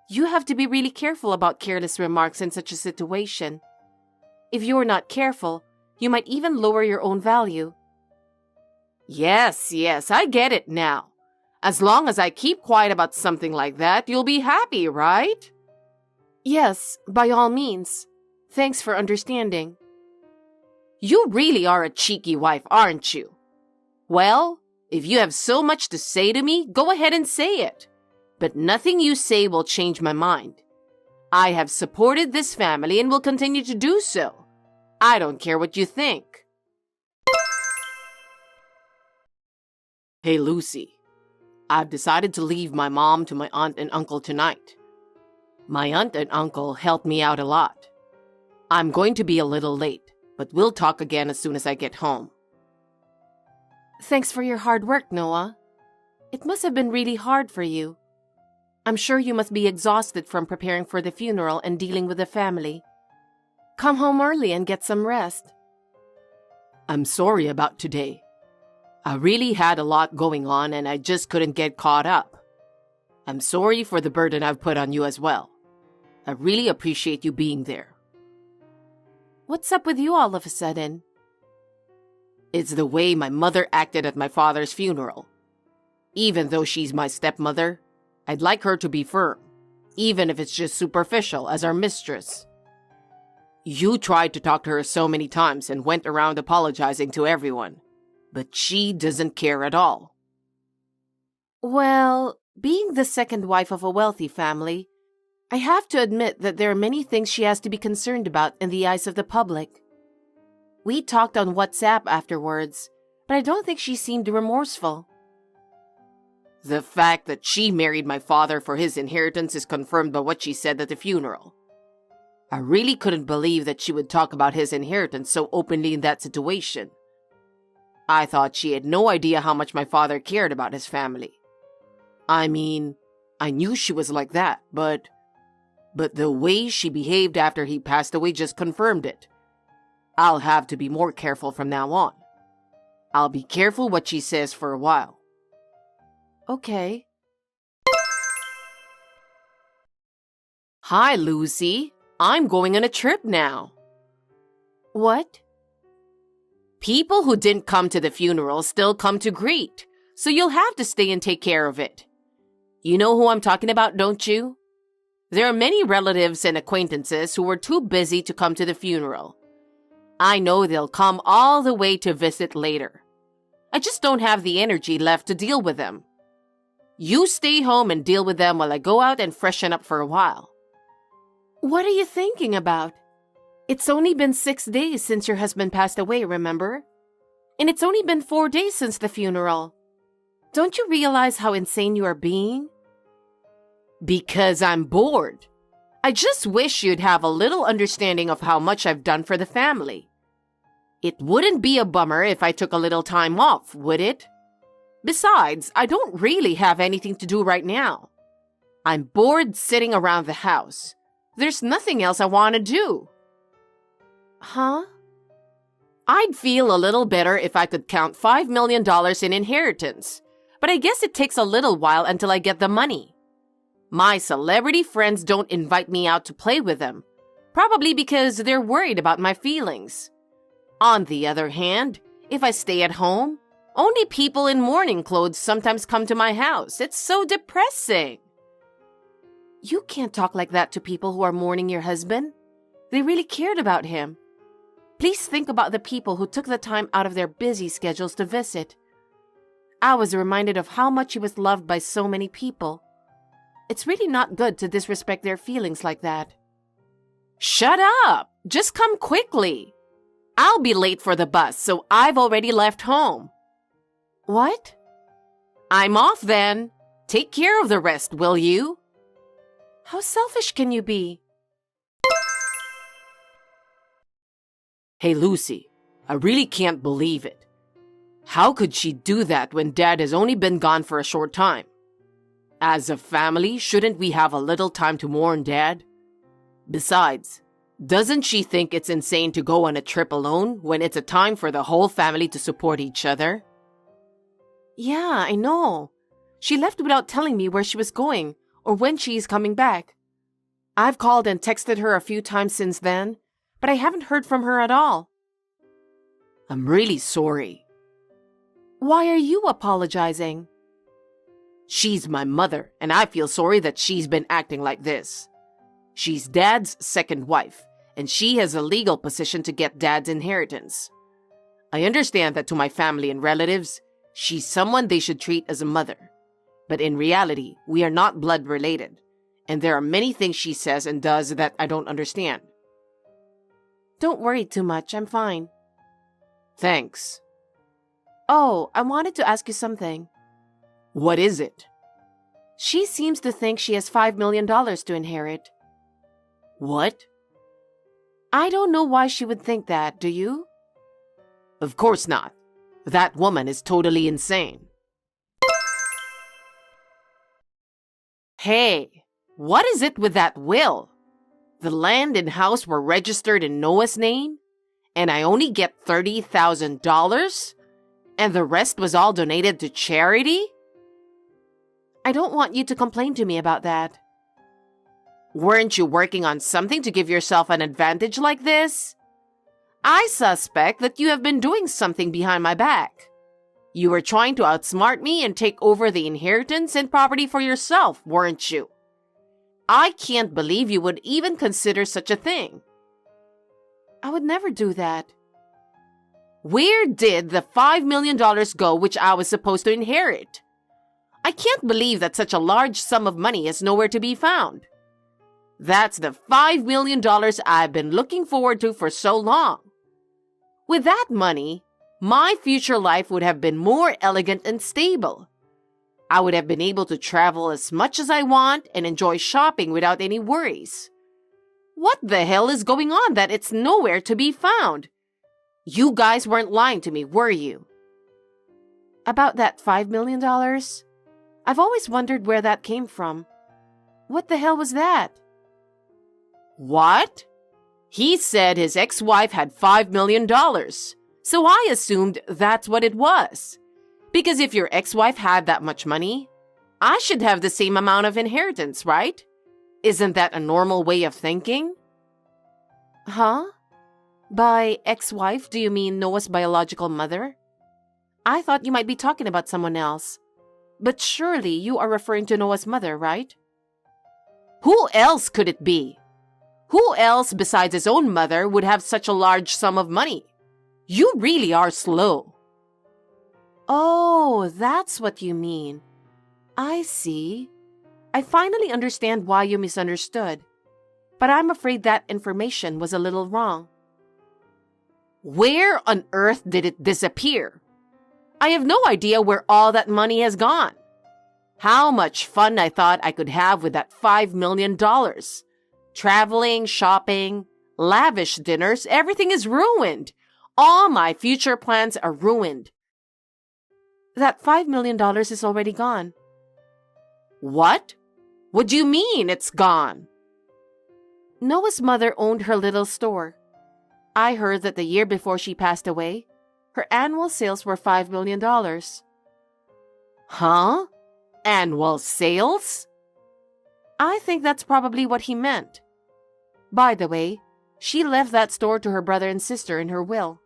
You have to be really careful about careless remarks in such a situation. If you're not careful, you might even lower your own value. Yes, I get it now. As long as I keep quiet about something like that, you'll be happy, right? Yes, by all means. Thanks for understanding. You really are a cheeky wife, aren't you? Well, if you have so much to say to me, go ahead and say it. But nothing you say will change my mind. I have supported this family and will continue to do so. I don't care what you think. Hey, Lucy. I've decided to leave my mom to my aunt and uncle tonight. My aunt and uncle helped me out a lot. I'm going to be a little late, but we'll talk again as soon as I get home. Thanks for your hard work, Noah. It must have been really hard for you. I'm sure you must be exhausted from preparing for the funeral and dealing with the family. Come home early and get some rest. I'm sorry about today. I really had a lot going on and I just couldn't get caught up. I'm sorry for the burden I've put on you as well. I really appreciate you being there. What's up with you all of a sudden? It's the way my mother acted at my father's funeral. Even though she's my stepmother, I'd like her to be firm, even if it's just superficial, as our mistress. You tried to talk to her so many times and went around apologizing to everyone, but she doesn't care at all. Well, being the second wife of a wealthy family, I have to admit that there are many things she has to be concerned about in the eyes of the public. We talked on WhatsApp afterwards, but I don't think she seemed remorseful. The fact that she married my father for his inheritance is confirmed by what she said at the funeral. I really couldn't believe that she would talk about his inheritance so openly in that situation. I thought she had no idea how much my father cared about his family. I mean, I knew she was like that, but the way she behaved after he passed away just confirmed it. I'll have to be more careful from now on. I'll be careful what she says for a while. Okay. Hi, Lucy. I'm going on a trip now. What? People who didn't come to the funeral still come to greet, so you'll have to stay and take care of it. You know who I'm talking about, don't you? There are many relatives and acquaintances who were too busy to come to the funeral. I know they'll come all the way to visit later. I just don't have the energy left to deal with them. You stay home and deal with them while I go out and freshen up for a while. What are you thinking about? It's only been 6 days since your husband passed away, remember? And it's only been 4 days since the funeral. Don't you realize how insane you are being? Because I'm bored. I just wish you'd have a little understanding of how much I've done for the family. It wouldn't be a bummer if I took a little time off, would it? Besides, I don't really have anything to do right now. I'm bored sitting around the house. There's nothing else I want to do. Huh? I'd feel a little better if I could count $5 million in inheritance, but I guess it takes a little while until I get the money. My celebrity friends don't invite me out to play with them, probably because they're worried about my feelings. On the other hand, if I stay at home, only people in mourning clothes sometimes come to my house. It's so depressing. You can't talk like that to people who are mourning your husband. They really cared about him. Please think about the people who took the time out of their busy schedules to visit. I was reminded of how much he was loved by so many people. It's really not good to disrespect their feelings like that. Shut up! Just come quickly. I'll be late for the bus, so I've already left home. What? I'm off then. Take care of the rest, will you? How selfish can you be? Hey, Lucy, I really can't believe it. How could she do that when Dad has only been gone for a short time? As a family, shouldn't we have a little time to mourn Dad? Besides, doesn't she think it's insane to go on a trip alone when it's a time for the whole family to support each other? Yeah, I know. She left without telling me where she was going or when she is coming back. I've called and texted her a few times since then, but I haven't heard from her at all. I'm really sorry. Why are you apologizing? She's my mother, and I feel sorry that she's been acting like this. She's Dad's second wife, and she has a legal position to get Dad's inheritance. I understand that to my family and relatives, she's someone they should treat as a mother. But in reality, we are not blood related, and there are many things she says and does that I don't understand. Don't worry too much, I'm fine. Thanks. Oh, I wanted to ask you something. What is it? She seems to think she has $5 million to inherit. What? I don't know why she would think that, do you? Of course not. That woman is totally insane. Hey, what is it with that will? The land and house were registered in Noah's name, and I only get $30,000? And the rest was all donated to charity? I don't want you to complain to me about that. Weren't you working on something to give yourself an advantage like this? I suspect that you have been doing something behind my back. You were trying to outsmart me and take over the inheritance and property for yourself, weren't you? I can't believe you would even consider such a thing. I would never do that. Where did the $5 million go which I was supposed to inherit? I can't believe that such a large sum of money is nowhere to be found. That's the $5 million I've been looking forward to for so long. With that money, my future life would have been more elegant and stable. I would have been able to travel as much as I want and enjoy shopping without any worries. What the hell is going on that it's nowhere to be found? You guys weren't lying to me, were you? About that $5 million? I've always wondered where that came from. What the hell was that? What? He said his ex-wife had $5 million, so I assumed that's what it was. Because if your ex-wife had that much money, I should have the same amount of inheritance, right? Isn't that a normal way of thinking? Huh? By ex-wife, do you mean Noah's biological mother? I thought you might be talking about someone else. But surely you are referring to Noah's mother, right? Who else could it be? Who else besides his own mother would have such a large sum of money? You really are slow. Oh, that's what you mean. I see. I finally understand why you misunderstood. But I'm afraid that information was a little wrong. Where on earth did it disappear? I have no idea where all that money has gone. How much fun I thought I could have with that $5 million. Traveling, shopping, lavish dinners, everything is ruined. All my future plans are ruined. That $5 million is already gone. What? What do you mean it's gone? Noah's mother owned her little store. I heard that the year before she passed away, her annual sales were $5 million. Huh? Annual sales? I think that's probably what he meant. By the way, she left that store to her brother and sister in her will.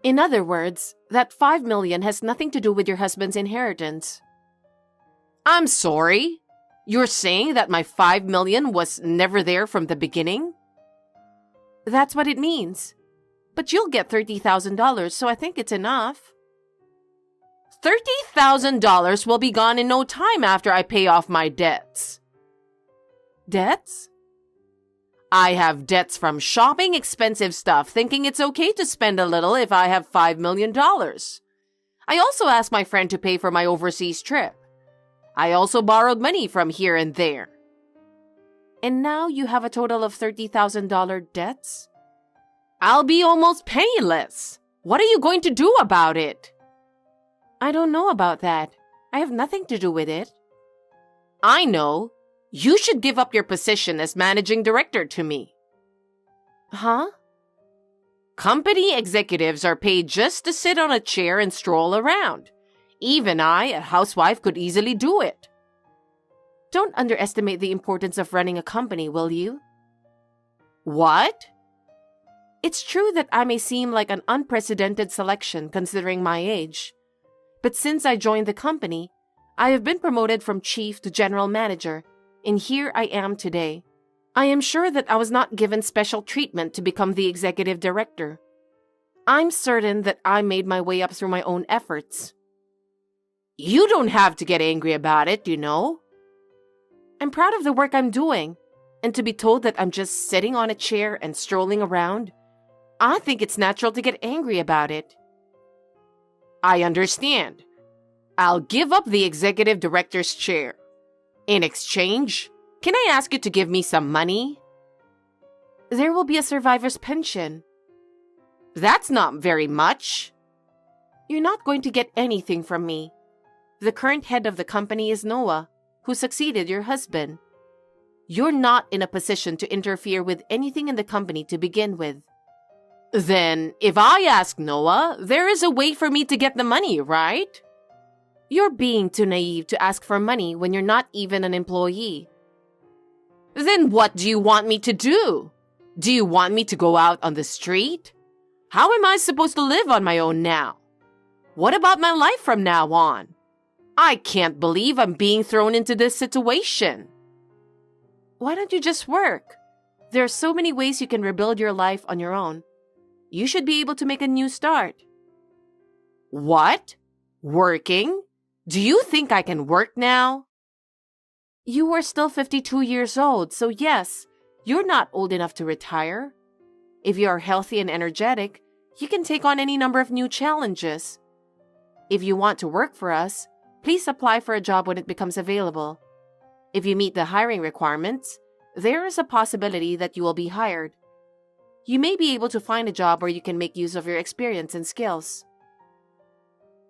In other words, that $5 million has nothing to do with your husband's inheritance. I'm sorry? You're saying that my $5 million was never there from the beginning? That's what it means. But you'll get $30,000, so I think it's enough. $30,000 will be gone in no time after I pay off my debts. Debts? I have debts from shopping expensive stuff, thinking it's okay to spend a little if I have $5 million. I also asked my friend to pay for my overseas trip. I also borrowed money from here and there. And now you have a total of $30,000 debts? I'll be almost penniless. What are you going to do about it? I don't know about that. I have nothing to do with it. I know. You should give up your position as managing director to me. Huh? Company executives are paid just to sit on a chair and stroll around. Even I, a housewife, could easily do it. Don't underestimate the importance of running a company, will you? What? It's true that I may seem like an unprecedented selection considering my age. But since I joined the company, I have been promoted from chief to general manager, and here I am today. I am sure that I was not given special treatment to become the executive director. I'm certain that I made my way up through my own efforts. You don't have to get angry about it, you know. I'm proud of the work I'm doing, and to be told that I'm just sitting on a chair and strolling around, I think it's natural to get angry about it. I understand. I'll give up the executive director's chair. In exchange, can I ask you to give me some money? There will be a survivor's pension. That's not very much. You're not going to get anything from me. The current head of the company is Noah, who succeeded your husband. You're not in a position to interfere with anything in the company to begin with. Then, if I ask Noah, there is a way for me to get the money, right? You're being too naive to ask for money when you're not even an employee. Then what do you want me to do? Do you want me to go out on the street? How am I supposed to live on my own now? What about my life from now on? I can't believe I'm being thrown into this situation. Why don't you just work? There are so many ways you can rebuild your life on your own. You should be able to make a new start. What? Working? Do you think I can work now? You are still 52 years old, so yes, you're not old enough to retire. If you are healthy and energetic, you can take on any number of new challenges. If you want to work for us, please apply for a job when it becomes available. If you meet the hiring requirements, there is a possibility that you will be hired. You may be able to find a job where you can make use of your experience and skills.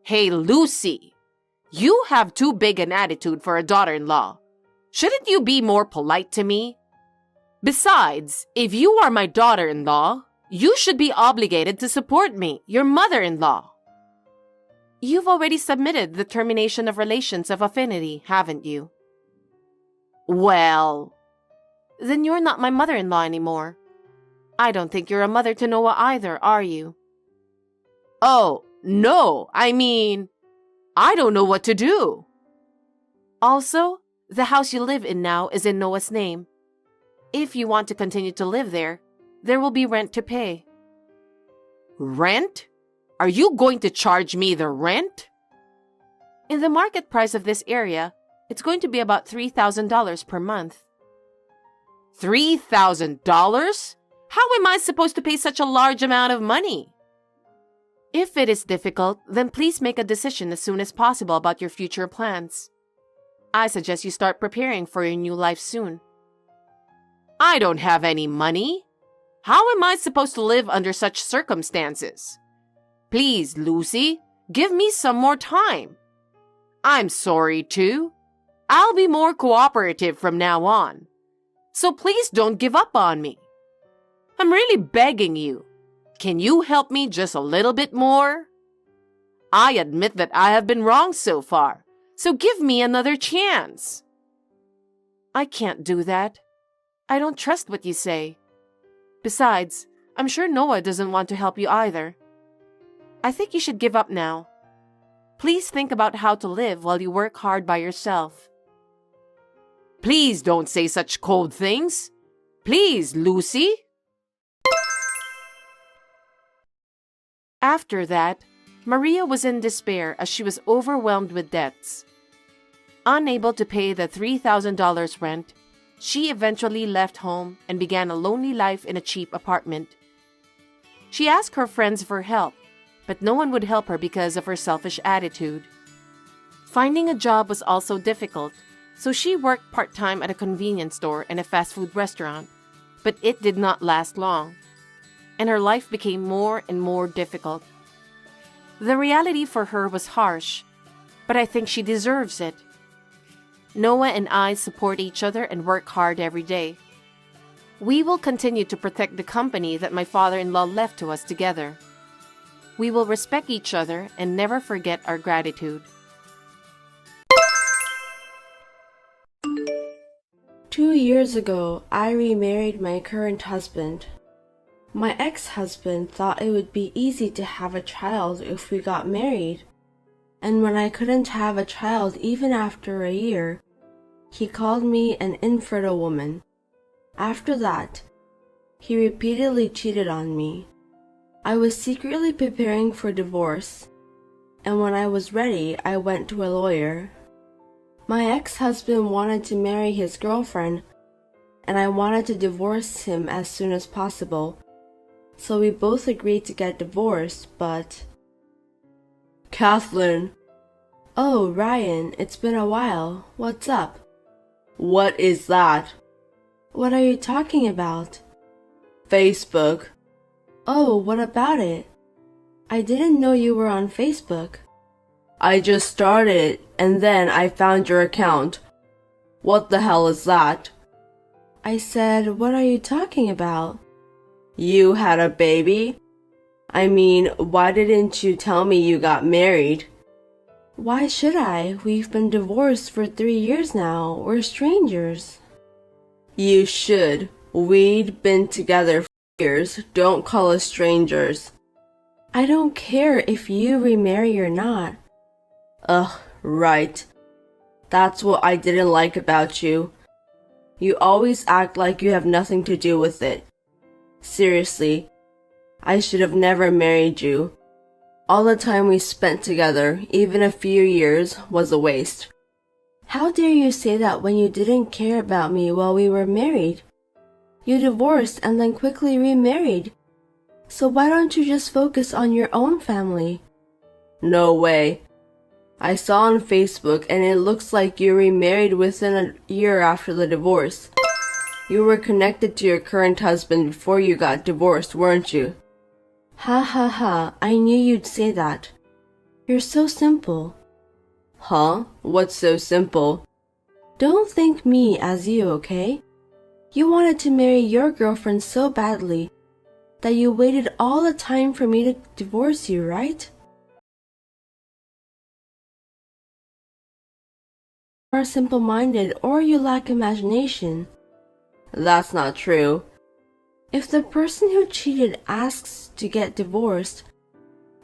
Hey, Lucy, you have too big an attitude for a daughter-in-law. Shouldn't you be more polite to me? Besides, if you are my daughter-in-law, you should be obligated to support me, your mother-in-law. You've already submitted the termination of relations of affinity, haven't you? Well, then you're not my mother-in-law anymore. I don't think you're a mother to Noah either, are you? Oh, no, I mean, I don't know what to do. Also, the house you live in now is in Noah's name. If you want to continue to live there, there will be rent to pay. Rent? Are you going to charge me the rent? In the market price of this area, it's going to be about $3,000 per month. $3,000? How am I supposed to pay such a large amount of money? If it is difficult, then please make a decision as soon as possible about your future plans. I suggest you start preparing for your new life soon. I don't have any money. How am I supposed to live under such circumstances? Please, Lucy, give me some more time. I'm sorry, too. I'll be more cooperative from now on. So please don't give up on me. I'm really begging you. Can you help me just a little bit more? I admit that I have been wrong so far, so give me another chance. I can't do that. I don't trust what you say. Besides, I'm sure Noah doesn't want to help you either. I think you should give up now. Please think about how to live while you work hard by yourself. Please don't say such cold things. Please, Lucy. After that, Maria was in despair as she was overwhelmed with debts. Unable to pay the $3,000 rent, she eventually left home and began a lonely life in a cheap apartment. She asked her friends for help, but no one would help her because of her selfish attitude. Finding a job was also difficult, so she worked part-time at a convenience store and a fast food restaurant, but it did not last long, and her life became more and more difficult. The reality for her was harsh, but I think she deserves it. Noah and I support each other and work hard every day. We will continue to protect the company that my father-in-law left to us together. We will respect each other and never forget our gratitude. 2 years ago, I remarried my current husband. My ex-husband thought it would be easy to have a child if we got married. And when I couldn't have a child even after a year, he called me an infertile woman. After that, he repeatedly cheated on me. I was secretly preparing for divorce, and when I was ready, I went to a lawyer. My ex-husband wanted to marry his girlfriend, and I wanted to divorce him as soon as possible. So we both agreed to get divorced, but... Kathleen. Oh, Ryan, it's been a while. What's up? What is that? What are you talking about? Facebook. Oh, what about it? I didn't know you were on Facebook. I just started, and then I found your account. What the hell is that? I said, what are you talking about? You had a baby? I mean, why didn't you tell me you got married? Why should I? We've been divorced for 3 years now. We're strangers. You should. We'd been together for years. Don't call us strangers. I don't care if you remarry or not. Ugh, right. That's what I didn't like about you. You always act like you have nothing to do with it. Seriously, I should have never married you. All the time we spent together, even a few years, was a waste. How dare you say that when you didn't care about me while we were married? You divorced and then quickly remarried. So why don't you just focus on your own family? No way. I saw on Facebook and it looks like you remarried within a year after the divorce. You were connected to your current husband before you got divorced, weren't you? Ha ha ha, I knew you'd say that. You're so simple. Huh? What's so simple? Don't think me as you, okay? You wanted to marry your girlfriend so badly that you waited all the time for me to divorce you, right? You are simple-minded or you lack imagination. That's not true. If the person who cheated asks to get divorced,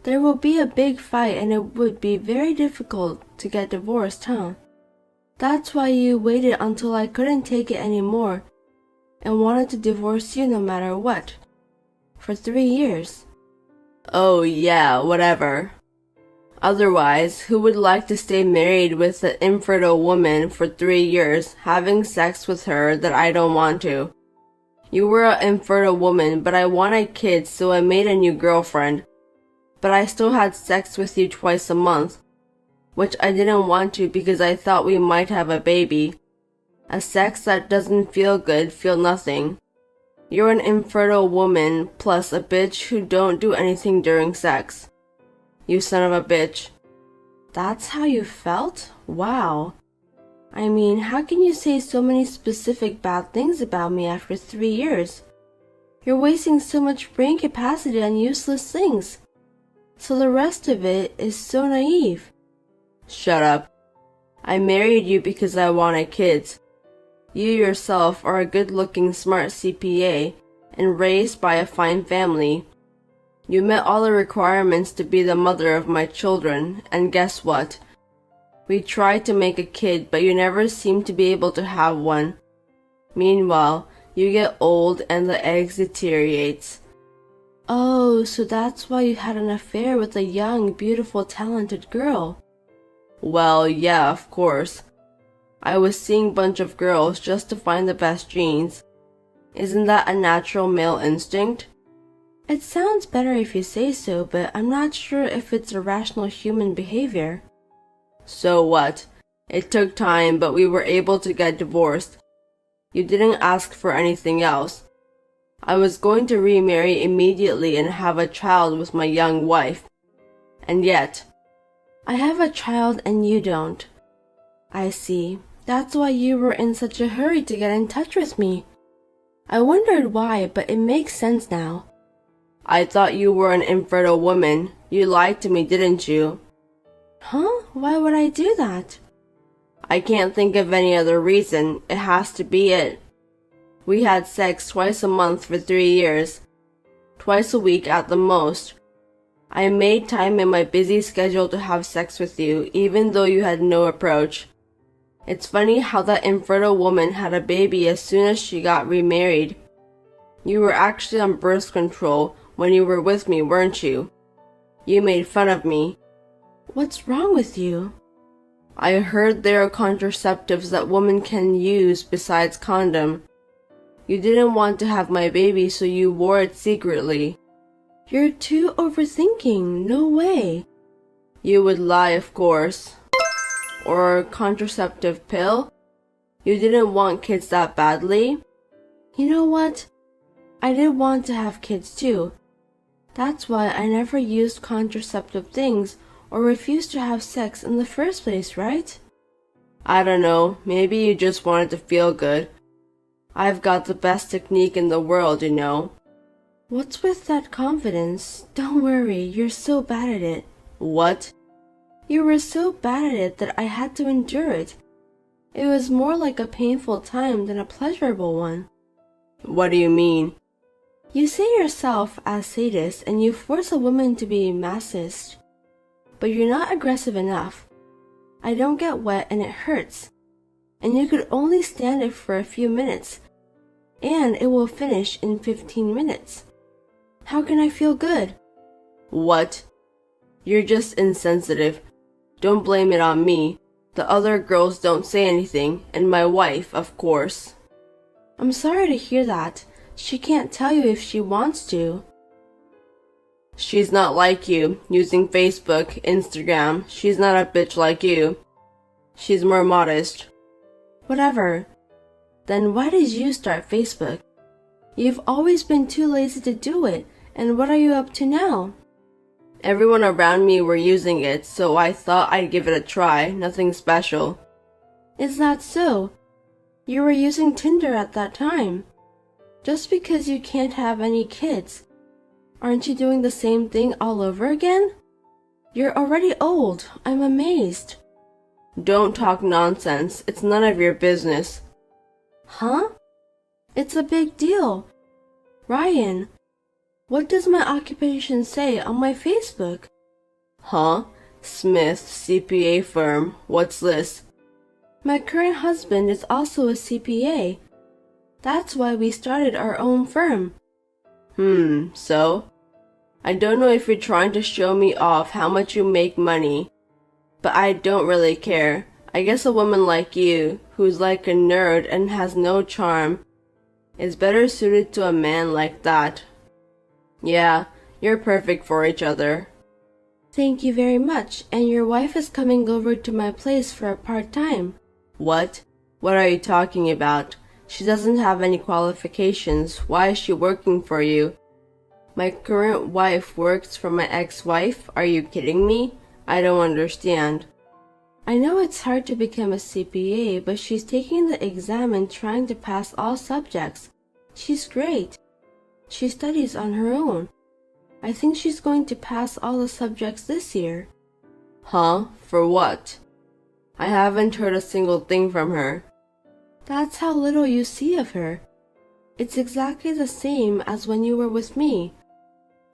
there will be a big fight and it would be very difficult to get divorced, huh? That's why you waited until I couldn't take it anymore and wanted to divorce you no matter what. For 3 years. Oh yeah, whatever. Otherwise, who would like to stay married with an infertile woman for 3 years, having sex with her that I don't want to? You were an infertile woman, but I wanted kids, so I made a new girlfriend. But I still had sex with you twice a month, which I didn't want to because I thought we might have a baby. A sex that doesn't feel good, feel nothing. You're an infertile woman, plus a bitch who don't do anything during sex. You son of a bitch. That's how you felt? Wow. I mean, how can you say so many specific bad things about me after 3 years? You're wasting so much brain capacity on useless things. So the rest of it is so naive. Shut up. I married you because I wanted kids. You yourself are a good-looking, smart CPA and raised by a fine family. You met all the requirements to be the mother of my children, and guess what? We tried to make a kid, but you never seemed to be able to have one. Meanwhile, you get old and the eggs deteriorates. Oh, so that's why you had an affair with a young, beautiful, talented girl. Well, yeah, of course. I was seeing a bunch of girls just to find the best genes. Isn't that a natural male instinct? It sounds better if you say so, but I'm not sure if it's a rational human behavior. So what? It took time, but we were able to get divorced. You didn't ask for anything else. I was going to remarry immediately and have a child with my young wife. And yet... I have a child and you don't. I see. That's why you were in such a hurry to get in touch with me. I wondered why, but it makes sense now. I thought you were an infertile woman. You lied to me, didn't you? Huh? Why would I do that? I can't think of any other reason. It has to be it. We had sex twice a month for 3 years. Twice a week at the most. I made time in my busy schedule to have sex with you, even though you had no approach. It's funny how that infertile woman had a baby as soon as she got remarried. You were actually on birth control when you were with me, weren't you? You made fun of me. What's wrong with you? I heard there are contraceptives that women can use besides condom. You didn't want to have my baby, so you wore it secretly. You're too overthinking. No way. You would lie, of course. Or contraceptive pill? You didn't want kids that badly? You know what? I did want to have kids too. That's why I never used contraceptive things or refused to have sex in the first place, right? I don't know, maybe you just wanted to feel good. I've got the best technique in the world, you know. What's with that confidence? Don't worry, you're so bad at it. What? You were so bad at it that I had to endure it. It was more like a painful time than a pleasurable one. What do you mean? You say yourself as sadist and you force a woman to be masochist. But you're not aggressive enough. I don't get wet and it hurts. And you could only stand it for a few minutes. And it will finish in 15 minutes. How can I feel good? What? You're just insensitive. Don't blame it on me. The other girls don't say anything, and my wife, of course. I'm sorry to hear that. She can't tell you if she wants to. She's not like you, using Facebook, Instagram. She's not a bitch like you. She's more modest. Whatever. Then why did you start Facebook? You've always been too lazy to do it, and what are you up to now? Everyone around me were using it, so I thought I'd give it a try, nothing special. Is that so? You were using Tinder at that time. Just because you can't have any kids, aren't you doing the same thing all over again? You're already old. I'm amazed. Don't talk nonsense. It's none of your business. Huh? It's a big deal. Ryan, what does my occupation say on my Facebook? Huh? Smith, CPA firm. What's this? My current husband is also a CPA. That's why we started our own firm. So? I don't know if you're trying to show me off how much you make money, but I don't really care. I guess a woman like you, who's like a nerd and has no charm, is better suited to a man like that. Yeah, you're perfect for each other. Thank you very much, and your wife is coming over to my place for a part-time. What? What are you talking about? She doesn't have any qualifications. Why is she working for you? My current wife works for my ex-wife? Are you kidding me? I don't understand. I know it's hard to become a CPA, but she's taking the exam and trying to pass all subjects. She's great. She studies on her own. I think she's going to pass all the subjects this year. Huh? For what? I haven't heard a single thing from her. That's how little you see of her. It's exactly the same as when you were with me.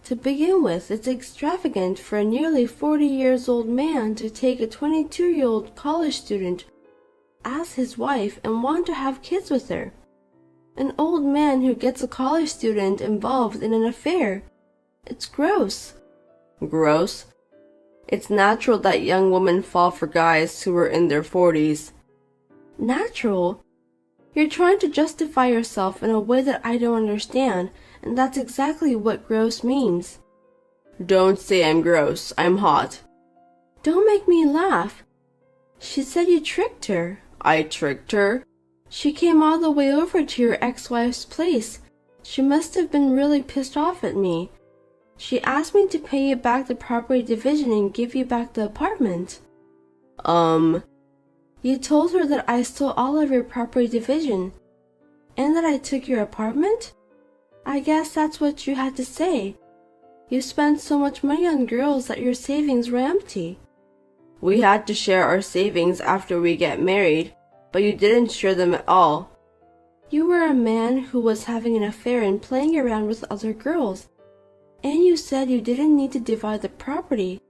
To begin with, it's extravagant for a nearly 40 years old man to take a 22-year-old college student as his wife and want to have kids with her. An old man who gets a college student involved in an affair. It's gross. Gross? It's natural that young women fall for guys who are in their 40s. Natural? You're trying to justify yourself in a way that I don't understand, and that's exactly what gross means. Don't say I'm gross. I'm hot. Don't make me laugh. She said you tricked her. I tricked her? She came all the way over to your ex-wife's place. She must have been really pissed off at me. She asked me to pay you back the property division and give you back the apartment. You told her that I stole all of your property division, and that I took your apartment? I guess that's what you had to say. You spent so much money on girls that your savings were empty. We had to share our savings after we get married, but you didn't share them at all. You were a man who was having an affair and playing around with other girls. And you said you didn't need to divide the property.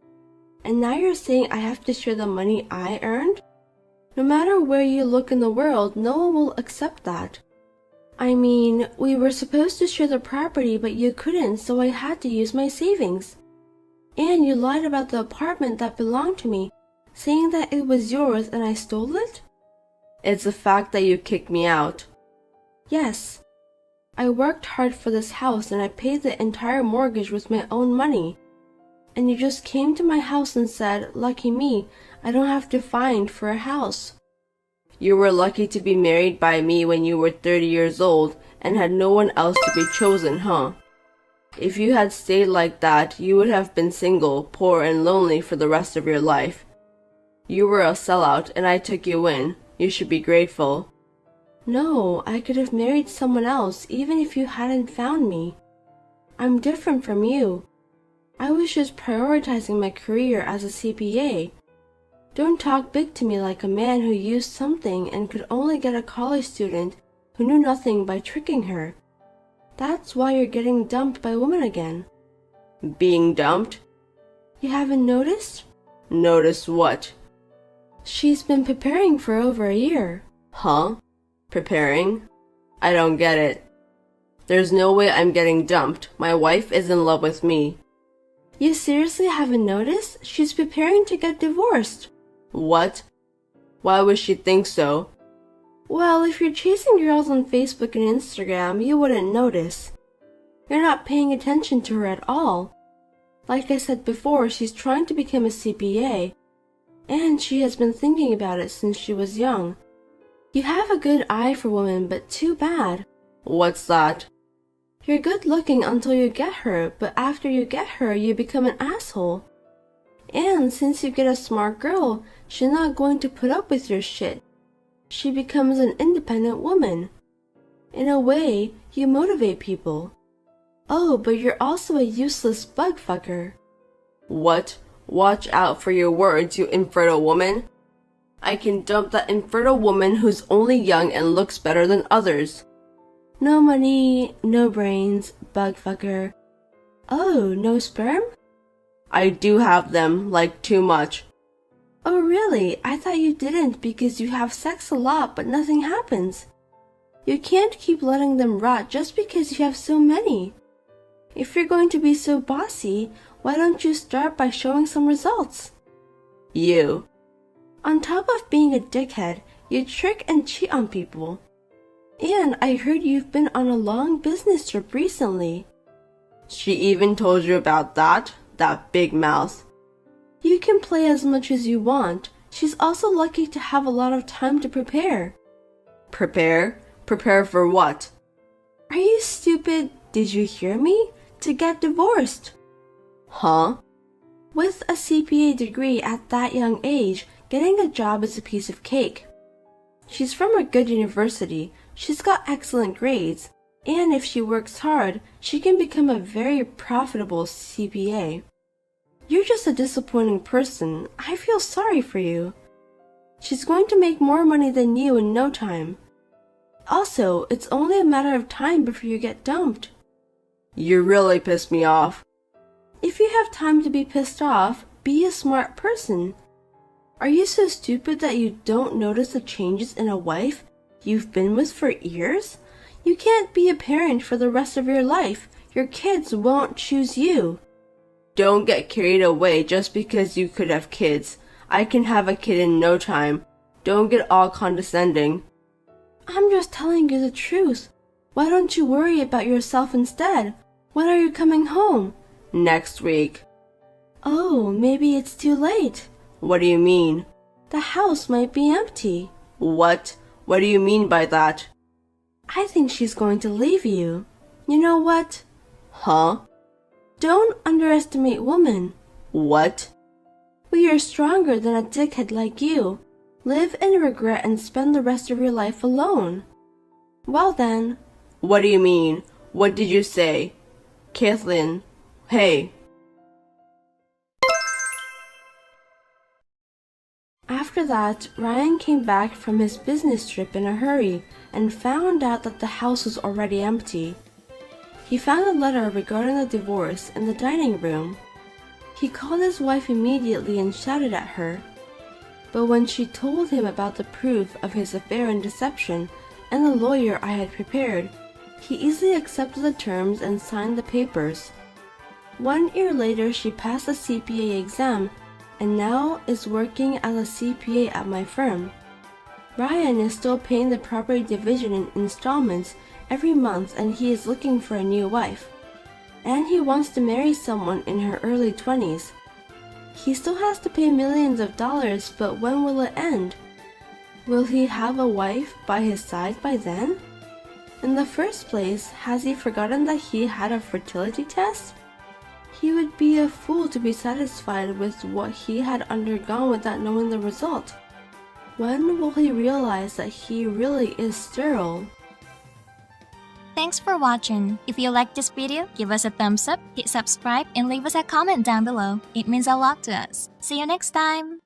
And now you're saying I have to share the money I earned? No matter where you look in the world, no one will accept that. I mean, we were supposed to share the property, but you couldn't, so I had to use my savings. And you lied about the apartment that belonged to me, saying that it was yours and I stole it? It's the fact that you kicked me out. Yes. I worked hard for this house and I paid the entire mortgage with my own money. And you just came to my house and said, lucky me, I don't have to find for a house. You were lucky to be married by me when you were 30 years old and had no one else to be chosen, huh? If you had stayed like that, you would have been single, poor, and lonely for the rest of your life. You were a sellout and I took you in. You should be grateful. No, I could have married someone else even if you hadn't found me. I'm different from you. I was just prioritizing my career as a CPA. Don't talk big to me like a man who used something and could only get a college student who knew nothing by tricking her. That's why you're getting dumped by women again. Being dumped? You haven't noticed? Noticed what? She's been preparing for over a year. Huh? Preparing? I don't get it. There's no way I'm getting dumped. My wife is in love with me. You seriously haven't noticed? She's preparing to get divorced. What? Why would she think so? Well, if you're chasing girls on Facebook and Instagram, you wouldn't notice. You're not paying attention to her at all. Like I said before, she's trying to become a CPA, and she has been thinking about it since she was young. You have a good eye for women, but too bad. What's that? You're good looking until you get her, but after you get her, you become an asshole. And since you get a smart girl, she's not going to put up with your shit. She becomes an independent woman. In a way, you motivate people. Oh, but you're also a useless bug fucker. What? Watch out for your words, you infertile woman. I can dump that infertile woman who's only young and looks better than others. No money, no brains, bug fucker. Oh, no sperm? I do have them, like too much. Oh really? I thought you didn't because you have sex a lot but nothing happens. You can't keep letting them rot just because you have so many. If you're going to be so bossy, why don't you start by showing some results? You. On top of being a dickhead, you trick and cheat on people. And I heard you've been on a long business trip recently. She even told you about that? That big mouth. You can play as much as you want. She's also lucky to have a lot of time to prepare. Prepare? Prepare for what? Are you stupid? Did you hear me? To get divorced. Huh? With a CPA degree at that young age, getting a job is a piece of cake. She's from a good university, she's got excellent grades, and if she works hard, she can become a very profitable CPA. You're just a disappointing person. I feel sorry for you. She's going to make more money than you in no time. Also, it's only a matter of time before you get dumped. You really pissed me off. If you have time to be pissed off, be a smart person. Are you so stupid that you don't notice the changes in a wife you've been with for years? You can't be a parent for the rest of your life. Your kids won't choose you. Don't get carried away just because you could have kids. I can have a kid in no time. Don't get all condescending. I'm just telling you the truth. Why don't you worry about yourself instead? When are you coming home? Next week. Oh, maybe it's too late. What do you mean? The house might be empty. What? What do you mean by that? I think she's going to leave you. You know what? Huh? Don't underestimate women. What? We are stronger than a dickhead like you. Live in regret and spend the rest of your life alone. Well then. What do you mean? What did you say? Kathleen, hey. After that, Ryan came back from his business trip in a hurry and found out that the house was already empty. He found a letter regarding the divorce in the dining room. He called his wife immediately and shouted at her. But when she told him about the proof of his affair and deception and the lawyer I had prepared, he easily accepted the terms and signed the papers. 1 year later, she passed the CPA exam and now is working as a CPA at my firm. Ryan is still paying the property division in installments every month, and he is looking for a new wife. And he wants to marry someone in her early 20s. He still has to pay millions of dollars, but when will it end? Will he have a wife by his side by then? In the first place, has he forgotten that he had a fertility test? He would be a fool to be satisfied with what he had undergone without knowing the result. When will he realize that he really is sterile? Thanks for watching. If you liked this video, give us a thumbs up, hit subscribe, and leave us a comment down below. It means a lot to us. See you next time!